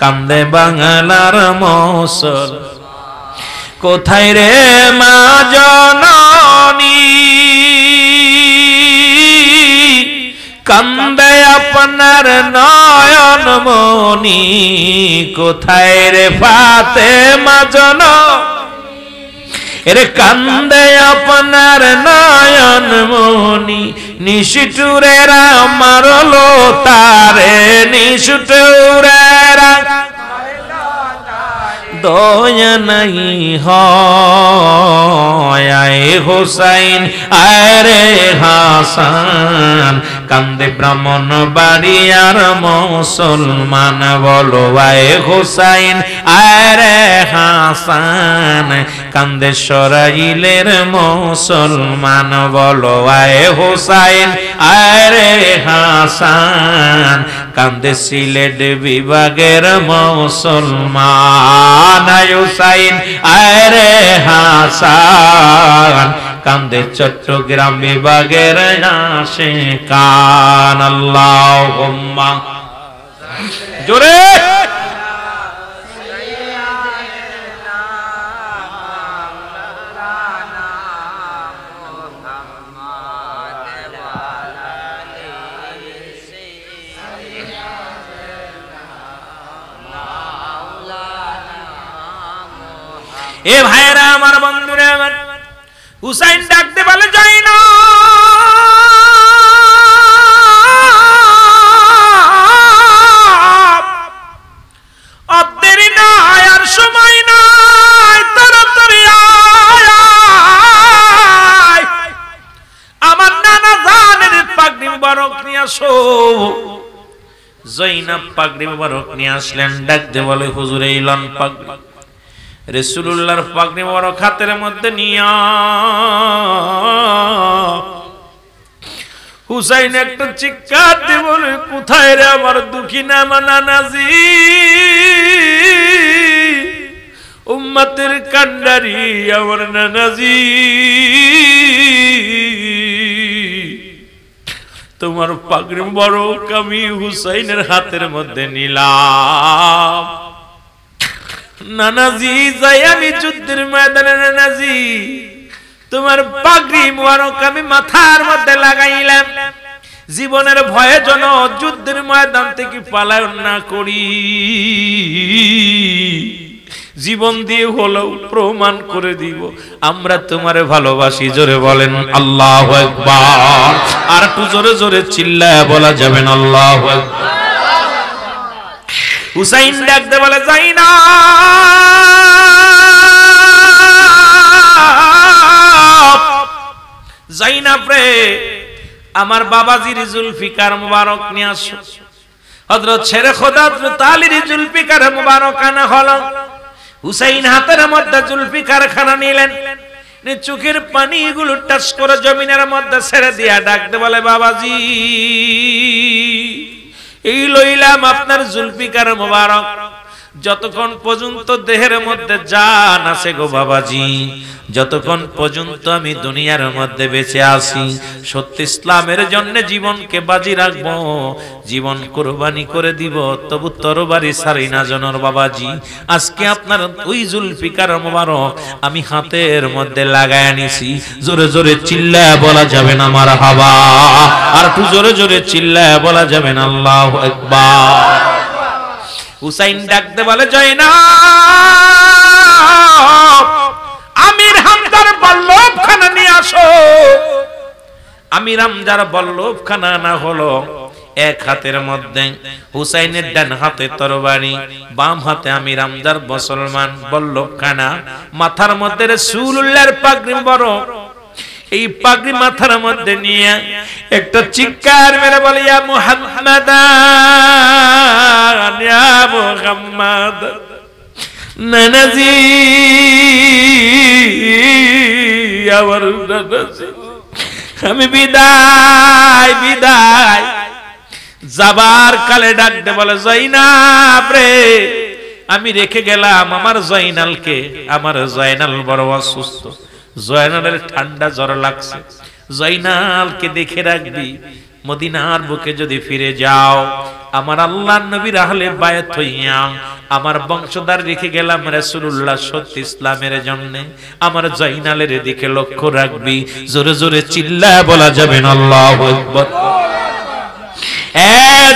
কান্দে বাংলার মুসলমান। কোথায় রে মা জননী, কান্দে আপনার নয়ন মনি কোথায় রে ফাতেমা জননী এরে কান্দে আপনার নয়ন মনি নিষ্ঠুরেরা মারলো তারে নিষ্ঠুরেরা দয়া নাই হয় আয় হোসাইন আয় রে হাসান কান্দে ব্রাহ্মণ বাড়িয়ার মুসলমান বলো আয় হোসাইন আয় রে হাসান কান্দে সরাইলের মুসলমান বলো আয় হোসাইন আয় রে হাসান কান্দে সিলেট বিভাগের মুসলমান আয় হোসাইন আয় রে হাসান কান্দে চট্টগ্রাম বিভাগের আশিকান আল্লাহুম্মা জোরে এ ভাইরা আমার বন্ধুরা আমার হুসাইন ডাকতে বলে যাই না অদেরি নাই আর সময় নাই তাড়াতাড়ি আয় আমার নানা জানের পাগড়ি মুবারক নিয়ে আসো জয়নাব পাগড়ি মুবারক নিয়ে আসলেন ডাকতে বলে হুজুর এই লন পাগড়ি রাসূলুল্লাহর পাগড়ি মুবারক হাতের মধ্যে নিয়া হুসাইন একটা চিৎকার দিয়ে বলে কোথায় রে আমার দুঃখী নানাজি উম্মতের কান্ডারি আমার নানাজি তোমার পাগড়ি মুবারক আমি হুসাইনের হাতের মধ্যে নিলাম নানাজি যাই আমি যুদ্ধের ময়দানে নানাজি তোমার পাগড়ি মুবারক আমি মাথার মধ্যে লাগাইলাম জীবনের ভয়ে যেন যুদ্ধের ময়দান থেকে পালায়ন না করি জীবন দিয়ে হলেও প্রমাণ করে দিব আমরা তোমারে ভালোবাসি জোরে বলেন আল্লাহু আকবার আর একটু জোরে জোরে চিল্লায় বলা যাবে না আল্লাহু আকবার হুসাইন ডাকতে বলে যাই না জাইনাব রে আমার বাবাজির জুলফিকার মুবারক নিয়ে আসো হযরত শেরে খোদা হযরত আলীর জুলফিকার মুবারক আনা হলো হুসাইন হাতের মধ্যে জুলফিকার খানা নিলেন চোখের পানিগুলো টাচ করে জমিনের মধ্যে ছেড়ে দিয়া ডাকতে বলে বাবাজি এই লইলাম আপনার জুলফিকার মুবারক যতক্ষণ পর্যন্ত দেহের মধ্যে জান আছে গো বাবাজি যতক্ষণ পর্যন্ত আমি দুনিয়ার মধ্যে বেঁচে আছি সত্য ইসলামের জন্য জীবনকে বাজি রাখবো জীবন কুরবানি করে দিব তবু তরবারি ছাড়ি না জনর বাবাজি আজকে আপনার ওই জুলফিকার মুবারক আমি হাতের মধ্যে লাগায় আনিছি জোরে জোরে চিল্লায় বলা যাবে না মারহাবা আর একটু জোরে জোরে চিল্লায় বলা যাবে না আল্লাহু আকবার হুসাইন ডাকতে বলে জয়নাব আমির হামজার বল্লভখানা নিয়ে আসো আমির হামজার বল্লভখানা না হলো এক হাতের মধ্যে হুসাইনের ডান হাতে তরবারি বাম হাতে আমির হামজার মুসলমান বল্লভখানা মাথার মধ্যে রাসূলুল্লাহর পাগড়ি বড় এই পাগড়ি মাথার মধ্যে নিয়ে একটা চিৎকার মেরে বলে ইয়া মুহাম্মাদ ইয়া মুহাম্মাদ নানাজি আমার নানাজি আমি বিদায় বিদায় যাবার কালে ডাকতে বলে জয়নাব রে আমি রেখে গেলাম আমার জয়নালকে আমার জয়নাল বড় অসুস্থ জয়নালের ঠান্ডা জ্বর লাগছে জয়নালকে দেখে রাখবি মদিনার বুকে যদি ফিরে যাও আমার আল্লাহর নবীর আহলে বায়াত হইয়া আমার বংশধর রেখে গেলাম রাসূলুল্লাহ সত্য ইসলামের জন্য আমার জয়নালের দিকে লক্ষ্য রাখবি জোরে জোরে চিল্লায় বলা যাবে না আল্লাহু আকবার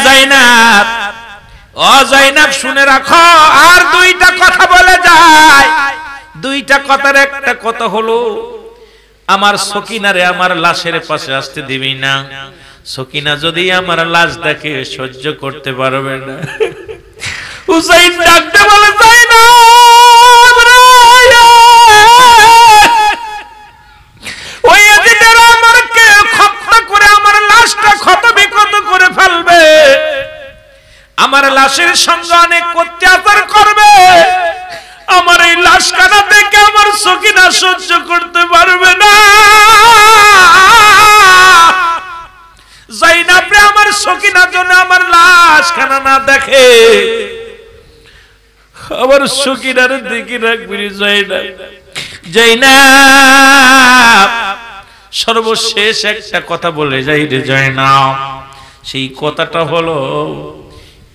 জাইনাব, ও জাইনাব শুনে রাখো, আর দুইটা কথা বলে যায়। দুইটা কথার একটা কথা হলো, আমার সকিনারে আমার লাশের পাশে আসতে দিবি না। সকিনা যদি আমার লাশ দেখে সহ্য করতে পারবে না। হুসাইন ডাকতে বলে, জাইনাব রে, ওই এজিদের আমারকে হত্যা করে আমার লাশটা ক্ষত বিক্ষত করে ফেলবে, আমার লাশের সঙ্গে অনেক অত্যাচার করবে, আমার এই লাশ কাটা দেখে আমার সকিনা সহ্য করতে পারবে না। জাইনাব রে, আমার সকিনা জন্য আমার লাশ খানা না দেখে, আমার সকিনার দিকে রাখবি জাইনাব। জাইনাব সর্বশেষ একটা কথা বলে যাই রে জাইনাব, সেই কথাটা হলো,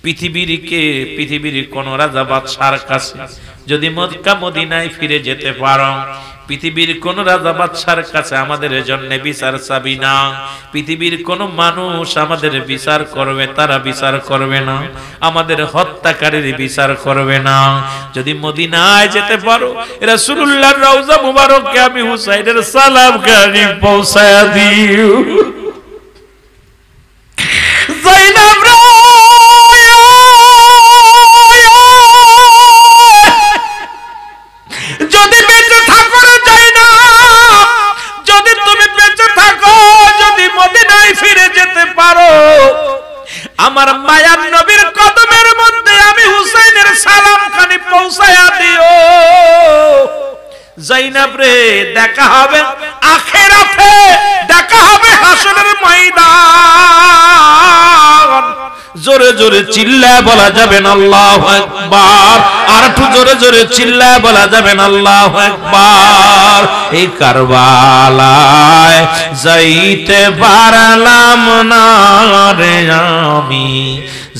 পৃথিবীর কোন রাজা বাদশার কাছে যদি মক্কা মদিনায় ফিরে যেতে পারো, পৃথিবীর কোন রাজা বাদশার কাছে আমাদের জন্য বিচার চাবি না। পৃথিবীর কোন মানুষ আমাদের বিচার করবে, তারা বিচার করবে না, আমাদের হত্যাকারীর বিচার করবে না। যদি মদিনায় যেতে পারো, রাসূলুল্লাহর রওজা মুবারককে আমি হুসাইনের সালাম গানি পৌঁছায়া দিও। জাইনাব রে, যদি বেঁচে থাকো জাইনাব, যদি তুমি বেঁচে থাকো, যদি মদিনায় ফিরে যেতে পারো, আমার মায়ার নবীর কদমের মধ্যে আমি হুসাইনের সালাম খানি পৌঁছায়া দিও। জাইনাব রে, দেখা হবে আখিরাতে, দেখা হবে হাসরের ময়দান। জোরে জোরে চিল্লায় বলা যাবে না আল্লাহু আকবার, আর একটু জোরে জোরে চিল্লায় বলা যাবে না আল্লাহু আকবার। এই কারবালায় যাইতে পারলাম না রে আমি,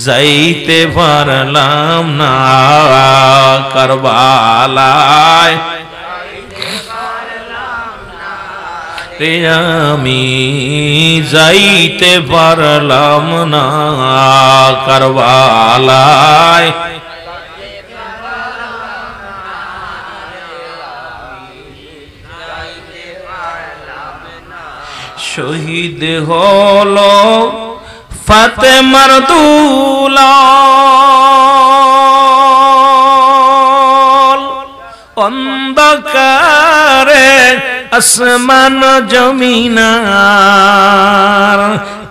যাইতে পারলাম না কারবালায় আমি, যাইতে পারলাম না কারবালায়। শহীদ হলো ফাতেমার দুলাল, অন্ধকারে আসমান জমিনার,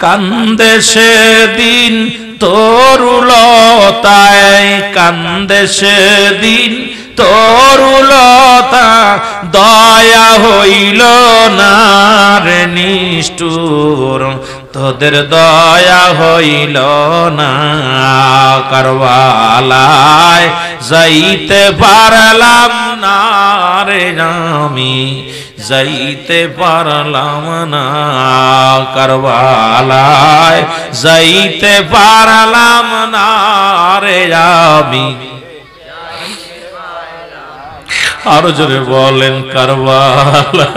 কান্দে সেদিন তরুলতায়, কান্দে সেদিন তরুলতা, দয়া হইল না রে নিষ্ঠুর, তোদের দয়া হইল না কারবালায় যাইতে পারলাম না রে আমি, যাইতে পারলাম না কারবালায়, যাইতে পারলাম না রে আমি। আরো জোরে বলেন, কারবালা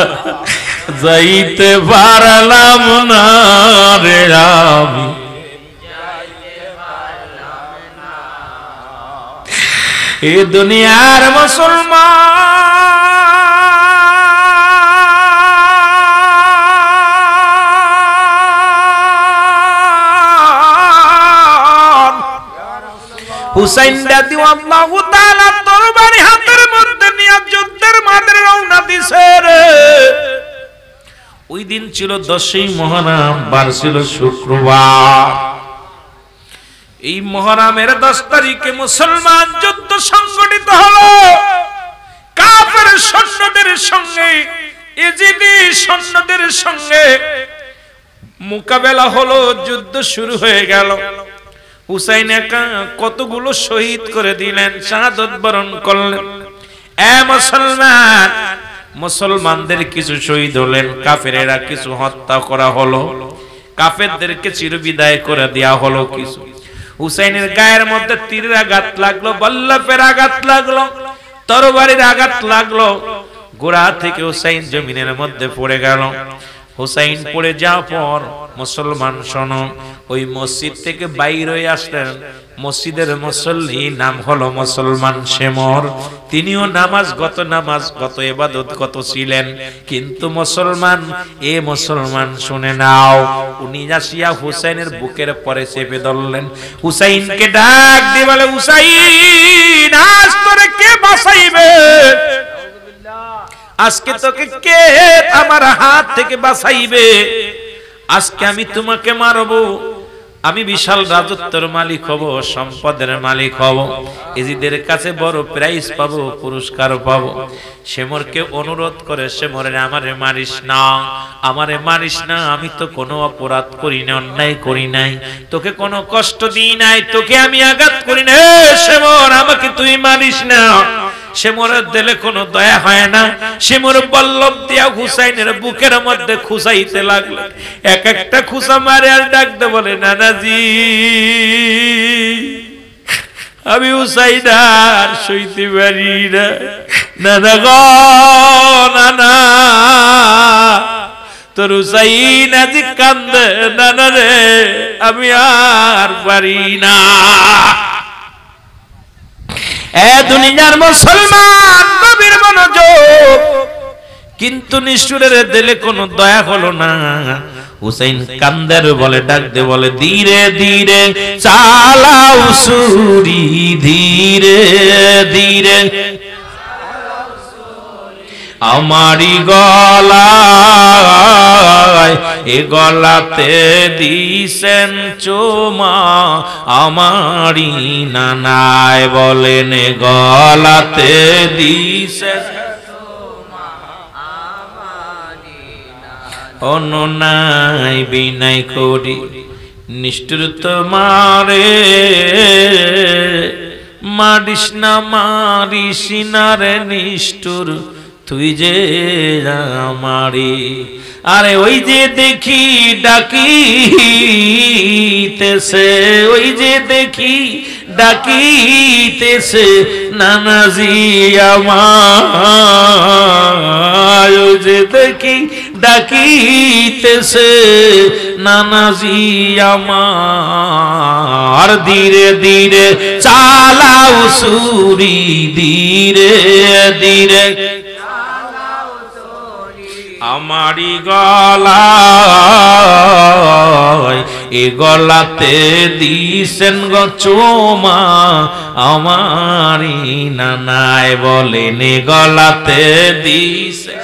যাইতে পারলাম না রে আমি। এ দুনিয়ার মুসলমান, হুসাইন রাদিয়াল্লাহু তাআলা তরবারি হাতের মধ্যে নিয়ে যুদ্ধের মাঠে রওনা দিছে রে। ওই দিন ছিল 10ই মুহররম, বার ছিল শুক্রবার। এই মুহররমের 10 তারিখে মুসলমান যুদ্ধ সংগঠিত হলো। কাফের সৈন্যদের সঙ্গে ইজিদি সৈন্যদের সঙ্গে মোকাবেলা হলো, যুদ্ধ শুরু হয়ে গেল। হুসাইন একা কতগুলো শহীদ করে দিলেন, শাহাদাত বরণ করলেন। এ মুসলমান, মুসলমানদের কিছু শহীদ হলেন, কাফেরেরা কিছু হত্যা করা হলো, কাফেরদেরকে চিরবিদায় করে দেয়া হলো কিছু। হুসাইনের গায়ের মধ্যে তীরের আঘাত লাগলো, বল্লভের আঘাত লাগলো, তরবারির আঘাত লাগলো। গোড়া থেকে হুসাইন জমিনের মধ্যে পড়ে গেল। হুসাইন পড়ে যাওয়ার পর মুসলমান শোনো, ওই মসজিদ থেকে বাইর হয়ে আসলেন মসজিদের মুসল্লি, নাম হলো মুসলমান শেমর। তিনিও নামাজ গত ইবাদত গত ছিলেন, কিন্তু মুসলমান মুসলমান শুনে নাও, উনি আসিয়া হুসাইনের বুকের পরে চেপে ধরলেন। হুসাইনকে ডাক দিয়ে বলে, হুসাইন আজ তোরে কে বাঁচাইবে? আজকে তোকে কে আমার হাত থেকে বাঁচাইবে? আজকে আমি তোমাকে মারবো, আমি বিশাল রাজত্বের মালিক হব, সম্পদের মালিক হব, এজিদের কাছে বড় প্রাইজ পাবো, পুরস্কার পাবো। শেমরকে অনুরোধ করে, শেমরে আমারে মারিস না, আমারে মারিস না, আমি তো কোনো অপরাধ করি না, অন্যায় করি নাই, তোকে কোনো কষ্ট দিই নাই, তোকে আমি আঘাত করি না, শেমর আমাকে তুই মারিস না। শেমরের দিলে কোনো দয়া হয় না, শেমর বল্লভ দিয়া হুসাইনের বুকের মধ্যে খুসাইতে লাগলো। এক একটা খুসা মারে আর ডাকতে বলে, নানাজি আমি হুসাইন আর সইতে পারি না, নানা গো নানা তোর হুসাইন আজি কান্দে, নানা রে আমি আর পারি না। দুনিয়ার মুসলমান নবীর মনোযোগ, কিন্তু নিষ্ঠুরের দিলে কোনো দয়া হলো না। হুসাইন কান্দের বলে ডাক দে বলে, ধীরে ধীরে চালাও সুরি, ধীরে ধীরে আমারি গলায়, এ গলাতে দিছেন চুমা আমারি নানায়, বলেন গলাতে দিছেন অনুনাই বিনাই করি, নিষ্ঠুর তোমারে মারিস না, মারিস না রে নিষ্ঠুর তুই যে আমারি। আরে ওই যে দেখি ডাকিতেছে, ওই যে দেখি ডাকিতেছে নানাজি আমার, ওই যে দেখি ডাকিতেছে নানাজি আমার, ধীরে ধীরে চালাও সুরি, ধীরে ধীরে আমারি গলায়, এ গলাতে দিছেন গো চুমা আমারি নানায়, বলেন এ গলাতে দিছেন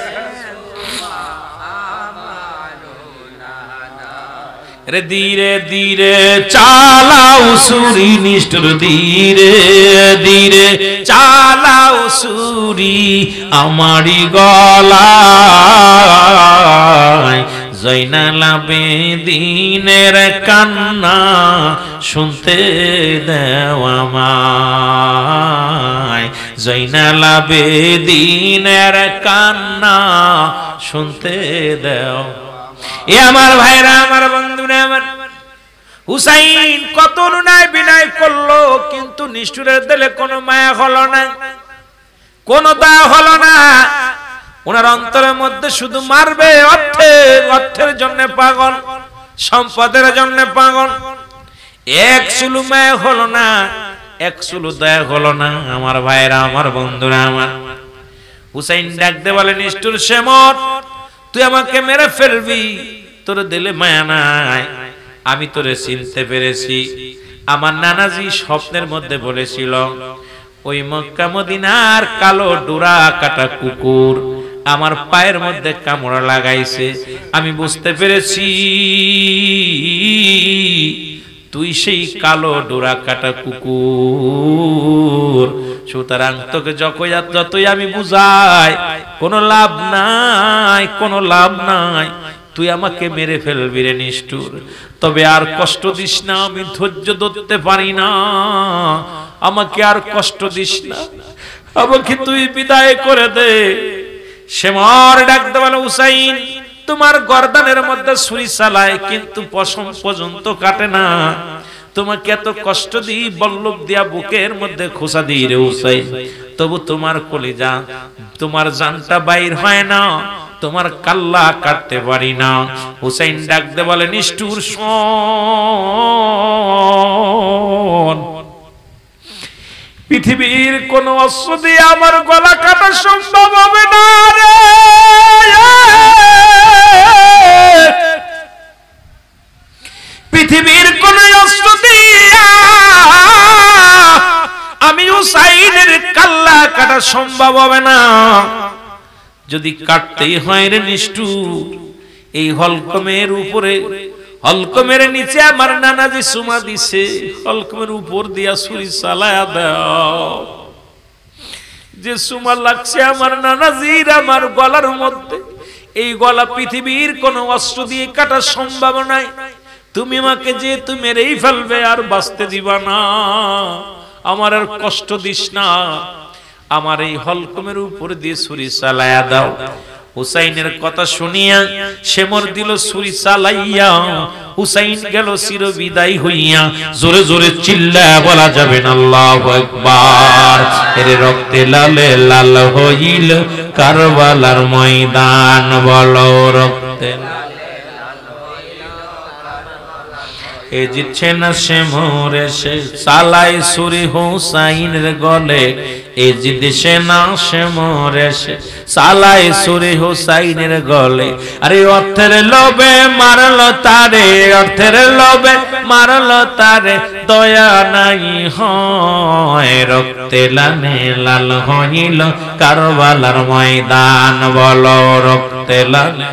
রে, ধীরে ধীরে চালাও সুরি নিষ্ঠুর, ধীরে ধীরে চালাও সুরি আমারি গলায়, জয়নাল আবেদীনের কান্না শুনতে দেও আমায়, জয়নাল আবেদীনের কান্না শুনতে দেও। এ আমার ভাইরা, আমার বন্ধুরা, আমার হুসাইন কত অনুনয় বিনয় করলো, কিন্তু নিষ্ঠুরের দিলে কোনো মায়া হলো না, কোনো দয়া হলো না। ওনার অন্তরের মধ্যে শুধু মারবে, অর্থের জন্য পাগল, সম্পদের জন্য পাগল। এক চুলু মায়া হলো না, এক চুলু দয়া হলো না। আমার ভাইরা, আমার বন্ধুরা, আমার হুসাইন ডাকতে বলে, নিষ্ঠুর শেমর তুই আমাকে মেরে ফেলবি, তোর দিলে মায়া নাই, আমি তোরে চিনতে পেরেছি। আমার নানাজি স্বপ্নের মধ্যে বলেছিল, ওই মক্কা মদিনার কালো ডোরা কাটা কুকুর আমার পায়ের মধ্যে কামড় লাগাইছে, আমি বুঝতে পেরেছি তুই সেই কালো ডোরা কাটা কুকুর। সুতরাং তোকে যতই আমি বুঝাই কোনো লাভ নাই, কোনো লাভ নাই, তুই আমাকে মেরে ফেলবি রে নিষ্ঠুর। তবে আর কষ্ট দিস না, আমি ধৈর্য ধরতে পারি না, আমাকে আর কষ্ট দিস না, আমাকে তুই বিদায় করে দে। শেমর ডাকতে বলে, হুসাইন তোমার গর্দানের মধ্যে ছুরি চালায়, কিন্তু পশম পর্যন্ত কাটে না, তোমাকে এত কষ্ট দিই, বল্লভ দিয়া বুকের মধ্যে খোসা দিই রে হুসাইন, তবু তোমার কলিজা, তোমার জানটা বাইর হয় না, তোমার কাল্লা কাটতে পারি না। হুসাইন ডাকতে বলে নিষ্ঠুর শোন, পৃথিবীর কোন অস্ত্র দিয়ে আমার গলা কাটা সম্ভব হবে না রে। পৃথিবীর কোন অস্ত্র দিয়া আমি হুসাইনের কাল্লা কাটা সম্ভব হবে না। যদি কাটতেই হয় রে নিষ্ঠুর, এই হলকমের উপরে, হলকমের নিচে আমার নানাজি সুমা দিছে, হলকমের উপর দিয়া ছুরি চালায়া দাও। যে সুমা লাগছে আমার নানাজির আমার গলার মধ্যে, এই গলা পৃথিবীর কোন অস্ত্র দিয়ে কাটা সম্ভব নাই। তুমি আমাকে যেহেতু মেরেই ফেলবে, আর বাঁচতে দিবা না, আমার আর কষ্ট দিস না, আমার এই হলকমের উপর দিয়ে ছুরি চালায়া দাও। হুসাইনের কথা শুনিয়া শেমর দিল ছুরি চালাইয়া, হুসাইন গেল চির বিদায় হইয়া। জোরে জোরে চিল্লায়া বলা যাবে না আল্লাহু আকবার। এর রক্তে লালে লাল হইল কারবালার ময়দান, বলো রক্তে এ জিতছে না সে মরে সে চালাই ছুরি হুসাইনের গলে, এ জিতছে না সে মরে সে চালাই ছুরি হুসাইনের গলে। আরে অর্থের লোভে মারলো তারে, অর্থের লোভে মারলো তারে, দয়া নাই হয়, রক্তে লালে লাল হইল কারবালার ময়দান, বলো রক্তে লালে।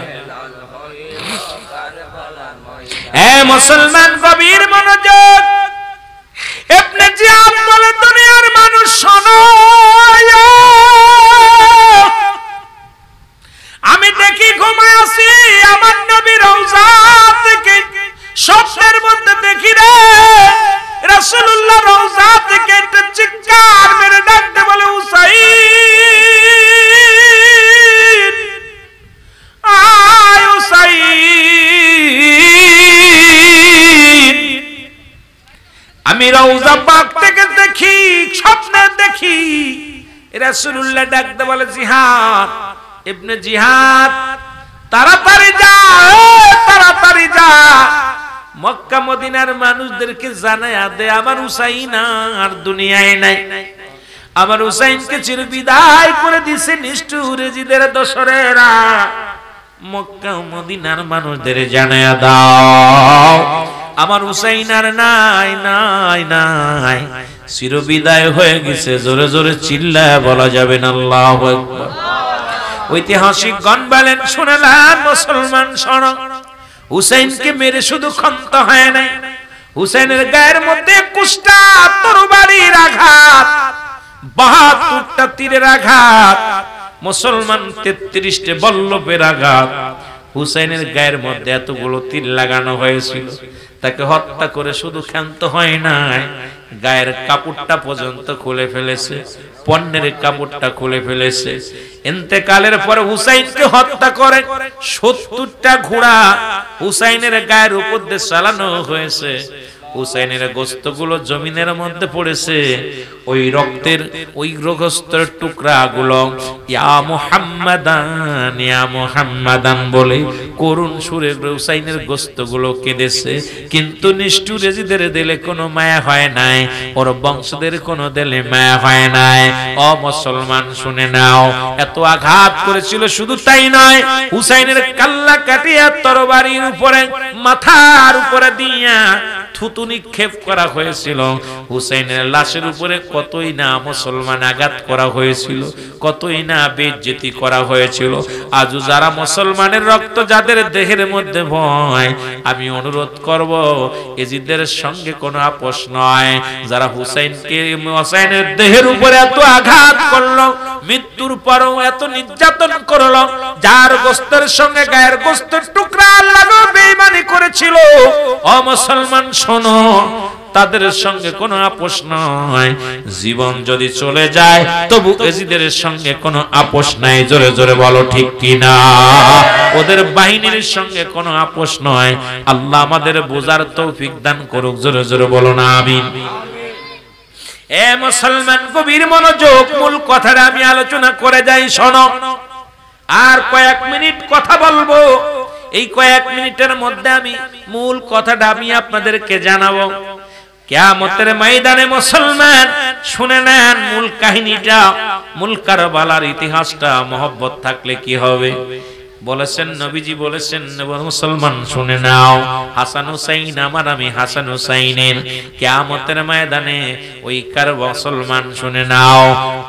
এ মুসলমান গভীর মনোযোগ, ইবনে জিয়াদ বলে দুনিয়ার মানুষ শোনো, আমি দেখি ঘুমায় আছি আমার নবীর রওজা থেকে, স্বপ্নের মধ্যে দেখি রে রাসূলুল্লাহ রওজা থেকে একটা চিৎকার মেরে ডাকতে বলে হুসাইন, আয় হুসাইন। আমি রওজা পাক থেকে দেখি, স্বপ্নে দেখি রাসূলুল্লাহ ডাকতে বলে জিহাদ, ইবনে জিহাদ তাড়াতাড়ি যা, তাড়াতাড়ি যা, মক্কা মদিনার মানুষদেরকে জানায়া দে আমার হুসাইন আর দুনিয়ায় নাই। আমার হুসাইনকে চির বিদায় করে দিছে নিষ্ঠুর এজিদের দোসরেরা। মক্কা মদিনার মানুষদের জানায়া দাও আমার হুসাইন আর নাই, নাই নাই, চির বিদায় হয়ে গেছে। জোরে জোরে চিল্লায় বলা যাবে না আল্লাহু আকবার। ঐতিহাসিক গণ বলেন, শুনলাম মুসলমান শোনো, হুসাইনকে মেরে শুধু ক্ষান্ত হয় নাই, হুসাইনের গায়ের মধ্যে 21টা তরবারির আঘাত, 72টা তীরের আঘাত, মুসলমান 33টে বল্লভের আঘাত। হুসাইনের গায়ের মধ্যে এতগুলো তীর লাগানো হয়েছিল, তাকে হত্যা করে শুধু ক্ষান্ত হয় নাই, গায়ের কাপড়টা পর্যন্ত খুলে ফেলেছে, পণ্যের কাপড়টা খুলে ফেলেছে। ইন্তেকালের পরে হুসাইনকে হত্যা করে 70টা ঘোড়া হুসাইনের গায়ের উপর দিয়ে চালানো হয়েছে। হুসাইনের গোশতগুলো জমিনের মধ্যে পড়েছে, ওই রক্তের ওই গোশতের টুকরাগুলো ইয়া মুহাম্মাদান ইয়া মুহাম্মাদান বলে করুণ সুরে হুসাইনের গোশতগুলো কেঁদেছে। কিন্তু নিষ্ঠুর এজিদের দিলে কোনো মায়া হয় নাই, ওর বংশদের কোনো দিলে মায়া হয় নাই। ও মুসলমান শুনে নাও, এত আঘাত করেছিল, শুধু তাই নয়, হুসাইনের কাল্লা কাটিয়া তরবারির উপরে মাথার উপরে দিয়া থুতু নিক্ষেপ করা হয়েছিল। হুসাইনের লাশের উপরে কতই না মুসলমান আঘাত করা হয়েছিল, কতই না বেইজ্জতি করা হয়েছিল। আজও যারা মুসলমানের রক্ত যাদের দেহের মধ্যে ভয়, আমি অনুরোধ করব এজিদের সঙ্গে কোনো আপোষ নয়। যারা হুসাইনের দেহের উপরে এত আঘাত করলো, মৃত্যুর পরও এত নির্যাতন করলো, যার গোশতের সঙ্গে গায়ের গোশতের টুকরা আল্লাহ বেঈমানি করেছিল, ও মুসলমান শোনো, তাদের সঙ্গে কোনো আপোষ নয়। জীবন যদি চলে যায় তবু এজিদের সঙ্গে কোনো আপোষ নাই। জোরে জোরে বলো ঠিক কিনা? ওদের বাহিনীর সঙ্গে কোনো আপোষ নয়। আল্লাহ আমাদের বোঝার তৌফিক দান করুক। জোরে জোরে বলো না আমিন। এ মুসলমান গভীর মনোযোগ, মূল কথাটা আমি আলোচনা করে যাই, শোনো। আর কয়েক মিনিট কথা বলবো। এই কয়েক মিনিটের মধ্যে আমি মূল কথাটা আমি আপনাদেরকে জানাবো। কিয়ামতের ময়দানে মুসলমান শুনে নেন মূল কাহিনীটা, মূল কারবালার ইতিহাসটা। মহব্বত থাকলে কি হবে বলেছেন নবীজি, বলেছেন মুসলমান শুনে নাও। হাসান হুসাইন আমার, আমি হাসান হুসাইনের কিয়ামতের ময়দানে ওই কার মুসলমান শুনে নাও।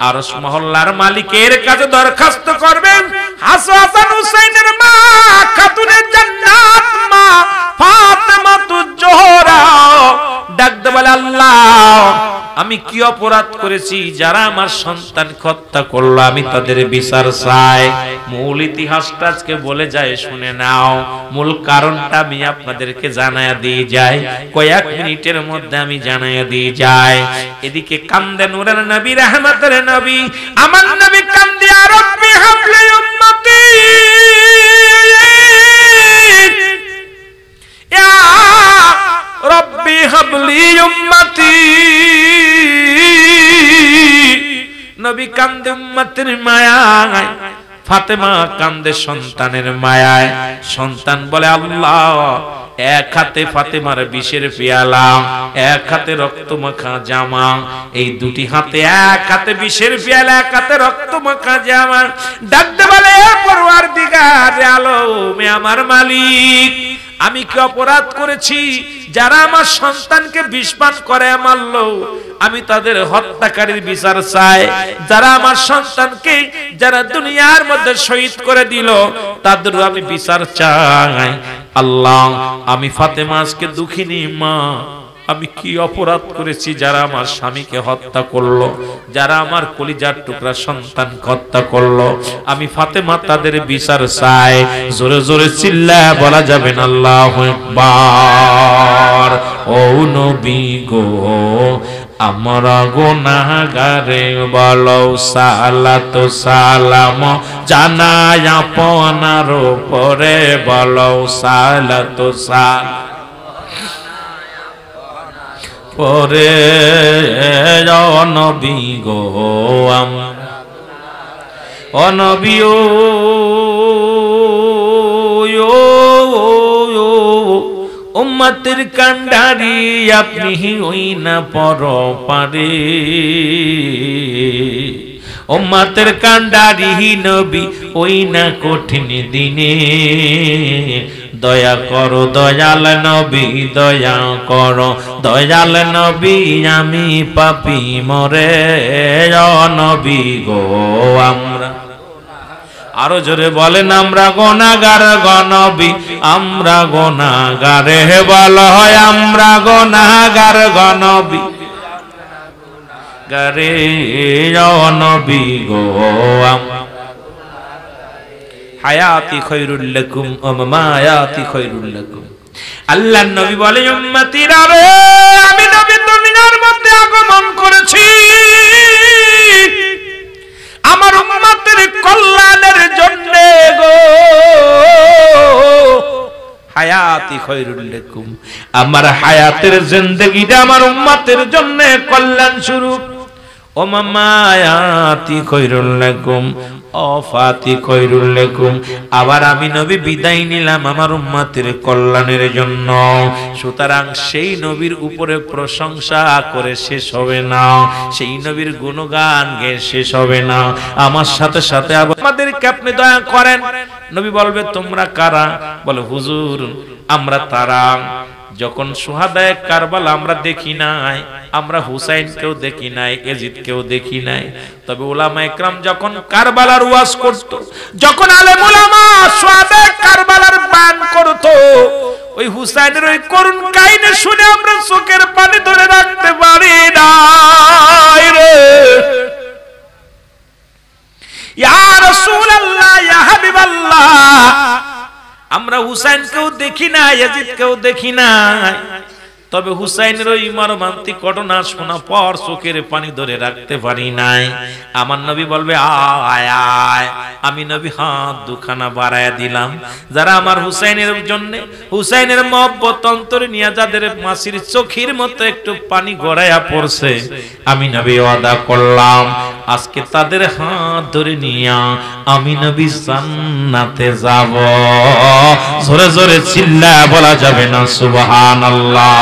আরশ মহল্লার মালিকের কাছে দরখাস্ত করবেন, হাসান হুসাইনের মা খাতুনে জান্নাত মা ফাতেমাতুজ জোহরা ডাকতে বলে, আল্লাহ আমি কি অপরাধ করেছি যারা আমার সন্তান হত্যা করলো, আমি তাদের বিচার চাই। মূল ইতিহাসটা আজকে বলে যায়, শুনে নাও। মূল কারণটা আমি আপনাদেরকে জানায়া দিয়ে যাই, কয়েক মিনিটের মধ্যে আমি জানায়া দিয়ে যাই। এদিকে কান্দে নূরের নবী, রহমতের নবী, আমার নবী কান্দে, ইয়া রাব্বি হাবলি উম্মতি, ইয়া রাব্বি হাবলি উম্মতি। নবী কান্দে উম্মতের মায়ায়, ফাতেমা কান্দে সন্তানের মায়ায়। সন্তান বলে, আল্লাহ এক হাতে ফাতেমার বিষের পেয়ালা, এক হাতে রক্ত মাখা জামা, এই দুটি হাতে, এক হাতে বিষের পেয়ালা, এক হাতে রক্ত মাখা জামা। ডাকতে বলে, পরওয়ারদিগার আলম, আমার মালিক, আমি কি অপরাধ করেছি যারা আমার সন্তানকে বিষপান করে মারলো, আমি তাদের হত্যাকারীর বিচার চাই। যারা আমার সন্তানকে যারা দুনিয়ার মধ্যে শহীদ করে দিল, তাদের আমি বিচার চাই। আল্লাহ আমি ফাতেমা আজকে দুঃখিনী মা, আমি কি অপরাধ করেছি যারা আমার স্বামীকে হত্যা করলো, যারা আমার কলিজার টুকরা সন্তান হত্যা করলো, আমি ফাতেমা তাদের বিচার চাই। জোরে জোরে চিল্লায় বলা যাবে না আল্লাহু আকবার। ও নবী গো আমরা গুনাহগারে বলো সালাত সালাম জানাই আপনার উপরে, বলো সালাত সালাম পরে। নবী গো নবী উম্মতের কান্ডারি আপনি ওই না পর পারে, উম্মতের কান্ডারি নবী ওই না কঠিন দিনে। দয়া করো দয়াল নবী, দয়া করো দয়াল নবী, আমি পাপী মরে। নবী গো আমরা, আরো জোরে বলেন, আমরা গুনাহগার গো নবী, আমরা গুনাহগার, হে বলো হয় আমরা গুনাহগার গো নবী গারে। নবী গো হায়াতি খায়রুল লাকুম ওয়া মামায়াতি খায়রুল লাকুম। আল্লাহর নবী বলে, উম্মতিরা রে, আমি নবী দুনিয়ার মধ্যে আগমন করেছি আমার উম্মতের কল্যাণের জন্য গো। হায়াতি খায়রুল লাকুম, আমার হায়াতের জিন্দেগিটা আমার উম্মতের জন্য কল্যাণ স্বরূপ। ও মামায়াতি খায়রুল লাকুম, অফাতি খায়রুল লাকুম, আবার আমি নবী বিদায় নিলাম আমার উম্মতের কল্যাণের জন্য। সুতরাং সেই নবীর উপরে প্রশংসা করে শেষ হবে না, সেই নবীর গুণগান গেয়ে শেষ হবে না। আমার সাথে সাথে আমাদেরকে আপনি দয়া করেন। নবী বলবে, তোমরা কারা? বলে, হুজুর আমরা তারা যখন সুহাদায়ে কারবালা আমরা দেখি নাই, আমরা হুসাইনকেও দেখি নাই, ইয়াজিদকেও দেখি নাই, তবে উলামা ইকরাম যখন কারবালার ওয়াজ করত, যখন আলেম উলামা সুহাদায়ে কারবালার বয়ান করত, ওই হুসাইনের ওই করুণ কাহিনী শুনে আমরা চোখের পানি ধরে রাখতে পারি না রে। ইয়া রাসূলুল্লাহ, ইয়া হাবিবাল্লাহ, আমরা হুসাইনকেও দেখি না, ইয়াজিদকেও দেখি না, তবে হুসাইনের ওই মর্মান্তিক ঘটনা শোনা পর চোখের পানি ধরে রাখতে পারি নাই। আমার নবী বলবে, আয় আয়। আমি নবী হাত দুখানা বাড়ায়া দিলাম। যারা আমার হুসাইনের জন্য, হুসাইনের মহব্বত অন্তরে নিয়ে যাদের মাসির চোখের মতো একটু পানি গড়াইয়া পড়ছে, আমি নবী ওয়াদা করলাম আজকে তাদের হাত ধরে নিয়া আমি নবী জান্নাতে যাব। জোরে জোরে চিল্লায়া বলা যাবে না সুবহানাল্লাহ?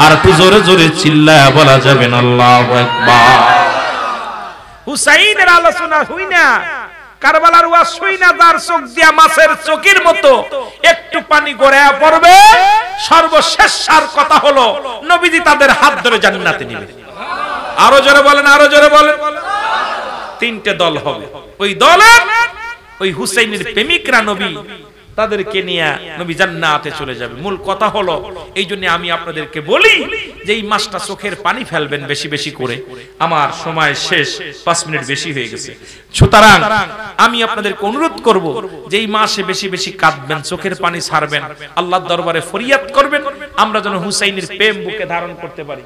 আর একটু জোরে জোরে চিল্লায়া বলা যাবে না আল্লাহু আকবার? হুসাইনের আলোচনা হই না, কারবালার ওয়াজ হই না, যার চোখ দিয়া মাছের চোখের মতো একটু পানি গড়ায়া পড়বে। সর্বশেষ সার কথা হলো নবীজি তাদের হাত ধরে জান্নাতে নিবে। আরো জোরে বলেন, আরো জোরে বলেন। তিনটে দল হবে, ওই দলে ওই হুসাইনের প্রেমিকরা নবী তাদেরকে নিয়ে নবী জান্নাতে চলে যাবে। মূল কথা হলো এই জন্য আমি আপনাদেরকে বলি যে এই মাসটা চোখের পানি ফেলবেন বেশি বেশি করে। আমার সময় শেষ, 5 মিনিট বেশি হয়ে গেছে। সুতরাং আমি আপনাদেরকে অনুরোধ করব যে এই মাসে বেশি বেশি কাঁদবেন, চোখের পানি ছাড়বেন, আল্লাহর দরবারে ফরিয়াদ করবেন আমরা যেন হুসাইনের প্রেম বুকে ধারণ করতে পারি।